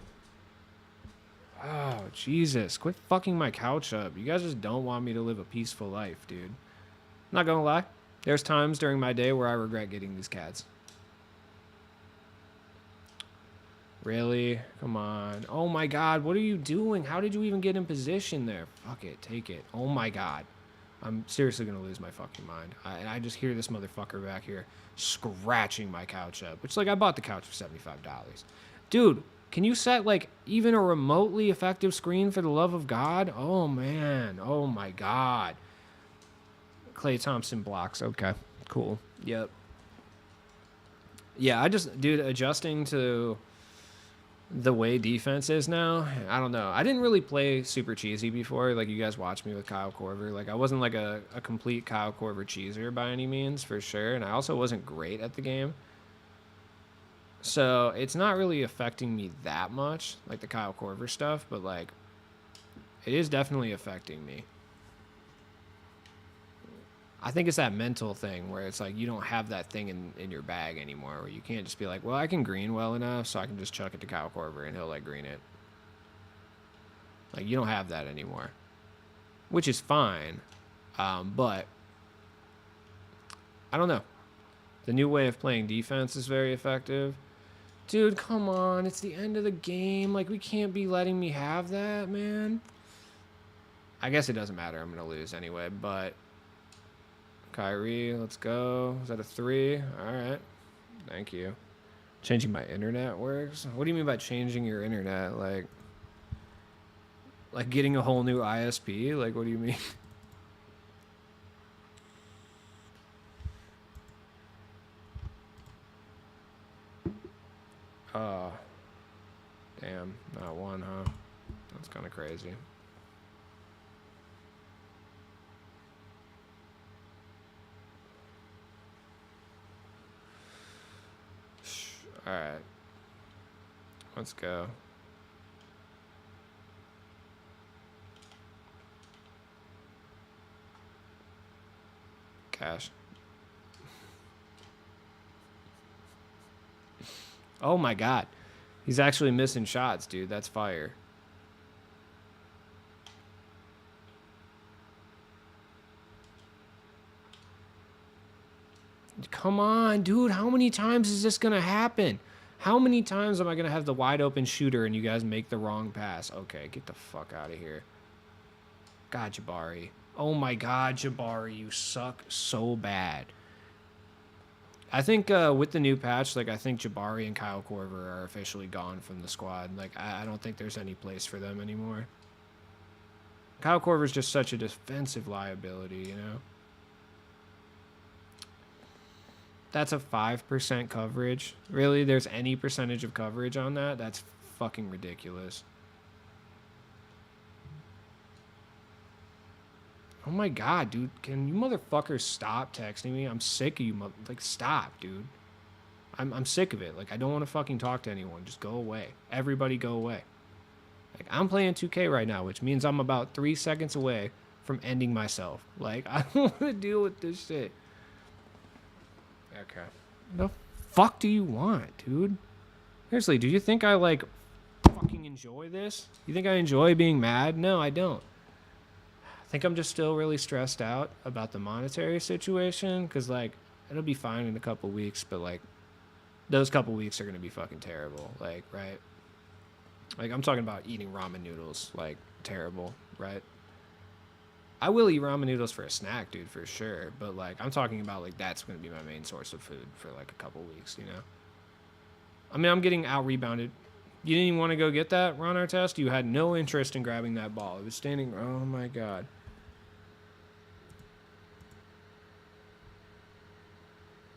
Oh, Jesus. Quit fucking my couch up. You guys just don't want me to live a peaceful life, dude. Not gonna lie. There's times during my day where I regret getting these cats. Really? Come on. Oh my God. What are you doing? How did you even get in position there? Fuck it. Take it. Oh my God. I'm seriously going to lose my fucking mind. I just hear this motherfucker back here scratching my couch up. Which, like, I bought the couch for $75. Dude, can you set, like, even a remotely effective screen for the love of God? Oh, man. Oh, my God. Klay Thompson blocks. Okay. Cool. Yep. Yeah, dude, adjusting to the way defense is now, I don't know. I didn't really play super cheesy before. Like, you guys watched me with Kyle Korver. Like, I wasn't like a complete Kyle Korver cheeser by any means, for sure. And I also wasn't great at the game. So it's not really affecting me that much, like the Kyle Korver stuff, but like, it is definitely affecting me. I think it's that mental thing where it's like you don't have that thing in your bag anymore, where you can't just be like, well, I can green well enough, so I can just chuck it to Kyle Korver and he'll like green it. Like, you don't have that anymore, which is fine, but I don't know. The new way of playing defense is very effective. Dude, come on. It's the end of the game. Like, we can't be letting me have that, man. I guess it doesn't matter. I'm going to lose anyway, but Kyrie, let's go. Is that a 3? All right. Thank you. Changing my internet works? What do you mean by changing your internet? Like getting a whole new ISP? Like, what do you mean? Oh. Damn. Not one, huh? That's kind of crazy. All right. Let's go. Cash. Oh my God. He's actually missing shots, dude. That's fire. Come on, dude. How many times is this going to happen? How many times am I going to have the wide open shooter and you guys make the wrong pass? Okay, get the fuck out of here. God, Jabari. Oh my God, Jabari. You suck so bad. I think with the new patch, like, I think Jabari and Kyle Korver are officially gone from the squad. Like, I don't think there's any place for them anymore. Kyle Korver's just such a defensive liability, you know? That's a 5% coverage. Really? There's any percentage of coverage on that? That's fucking ridiculous. Oh my God, dude. Can you motherfuckers stop texting me? I'm sick of you. Like, stop, dude. I'm sick of it. Like, I don't want to fucking talk to anyone. Just go away. Everybody go away. Like, I'm playing 2K right now, which means I'm about 3 seconds away from ending myself. Like, I don't want to deal with this shit. Okay. The fuck do you want, dude? Seriously, do you think I, like, fucking enjoy this? You think I enjoy being mad? No, I don't. I think I'm just still really stressed out about the monetary situation, because, like, it'll be fine in a couple weeks, but, like, those couple weeks are going to be fucking terrible, like, right? Like, I'm talking about eating ramen noodles, like, terrible, right? I will eat ramen noodles for a snack, dude, for sure. But like, I'm talking about like that's gonna be my main source of food for like a couple weeks, you know. I mean, I'm getting out rebounded. You didn't even want to go get that, Ron Artest? You had no interest in grabbing that ball. It was standing. Oh my god.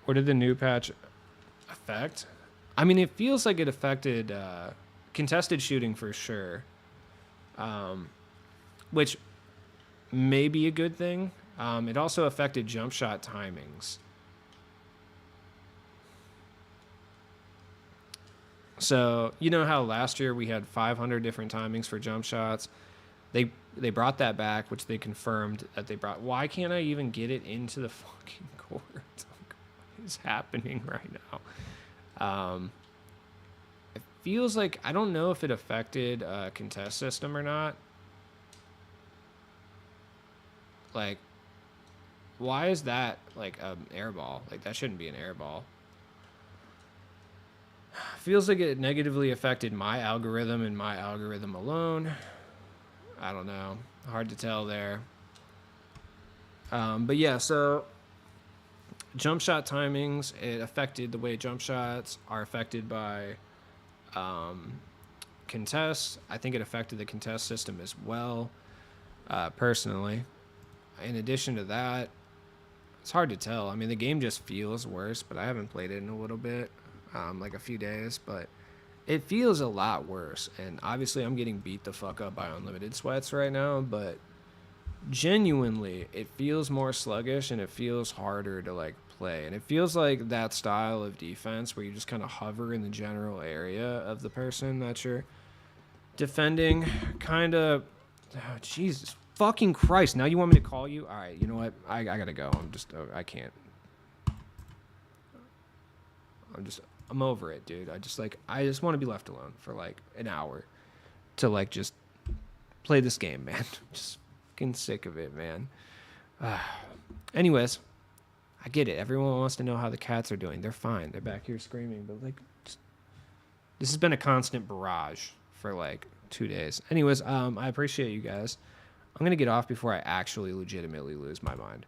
What did the new patch affect? I mean, it feels like it affected contested shooting for sure, which may be a good thing. It also affected jump shot timings. So you know how last year we had 500 different timings for jump shots. They brought that back, which they confirmed that they brought. Why can't I even get it into the fucking court? What is happening right now? It feels like I don't know if it affected contest system or not. Like, why is that like an air ball? Like that shouldn't be an air ball. Feels like it negatively affected my algorithm and my algorithm alone. I don't know. Hard to tell there. But yeah, so jump shot timings, it affected the way jump shots are affected by contests. I think it affected the contest system as well, personally. In addition to that, it's hard to tell. I mean, the game just feels worse, but I haven't played it in a little bit, like a few days, but it feels a lot worse. And obviously, I'm getting beat the fuck up by unlimited sweats right now, but genuinely, it feels more sluggish and it feels harder to like play. And it feels like that style of defense where you just kind of hover in the general area of the person that you're defending, kind of. Oh, Jesus fucking Christ! Now you want me to call you? All right, you know what? I gotta go. I can't. I'm over it, dude. I just want to be left alone for like an hour to like just play this game, man. Just fucking sick of it, man. Anyways, I get it. Everyone wants to know how the cats are doing. They're fine. They're back here screaming, but like, this has been a constant barrage for like 2 days. Anyways, I appreciate you guys. I'm gonna get off before I actually legitimately lose my mind.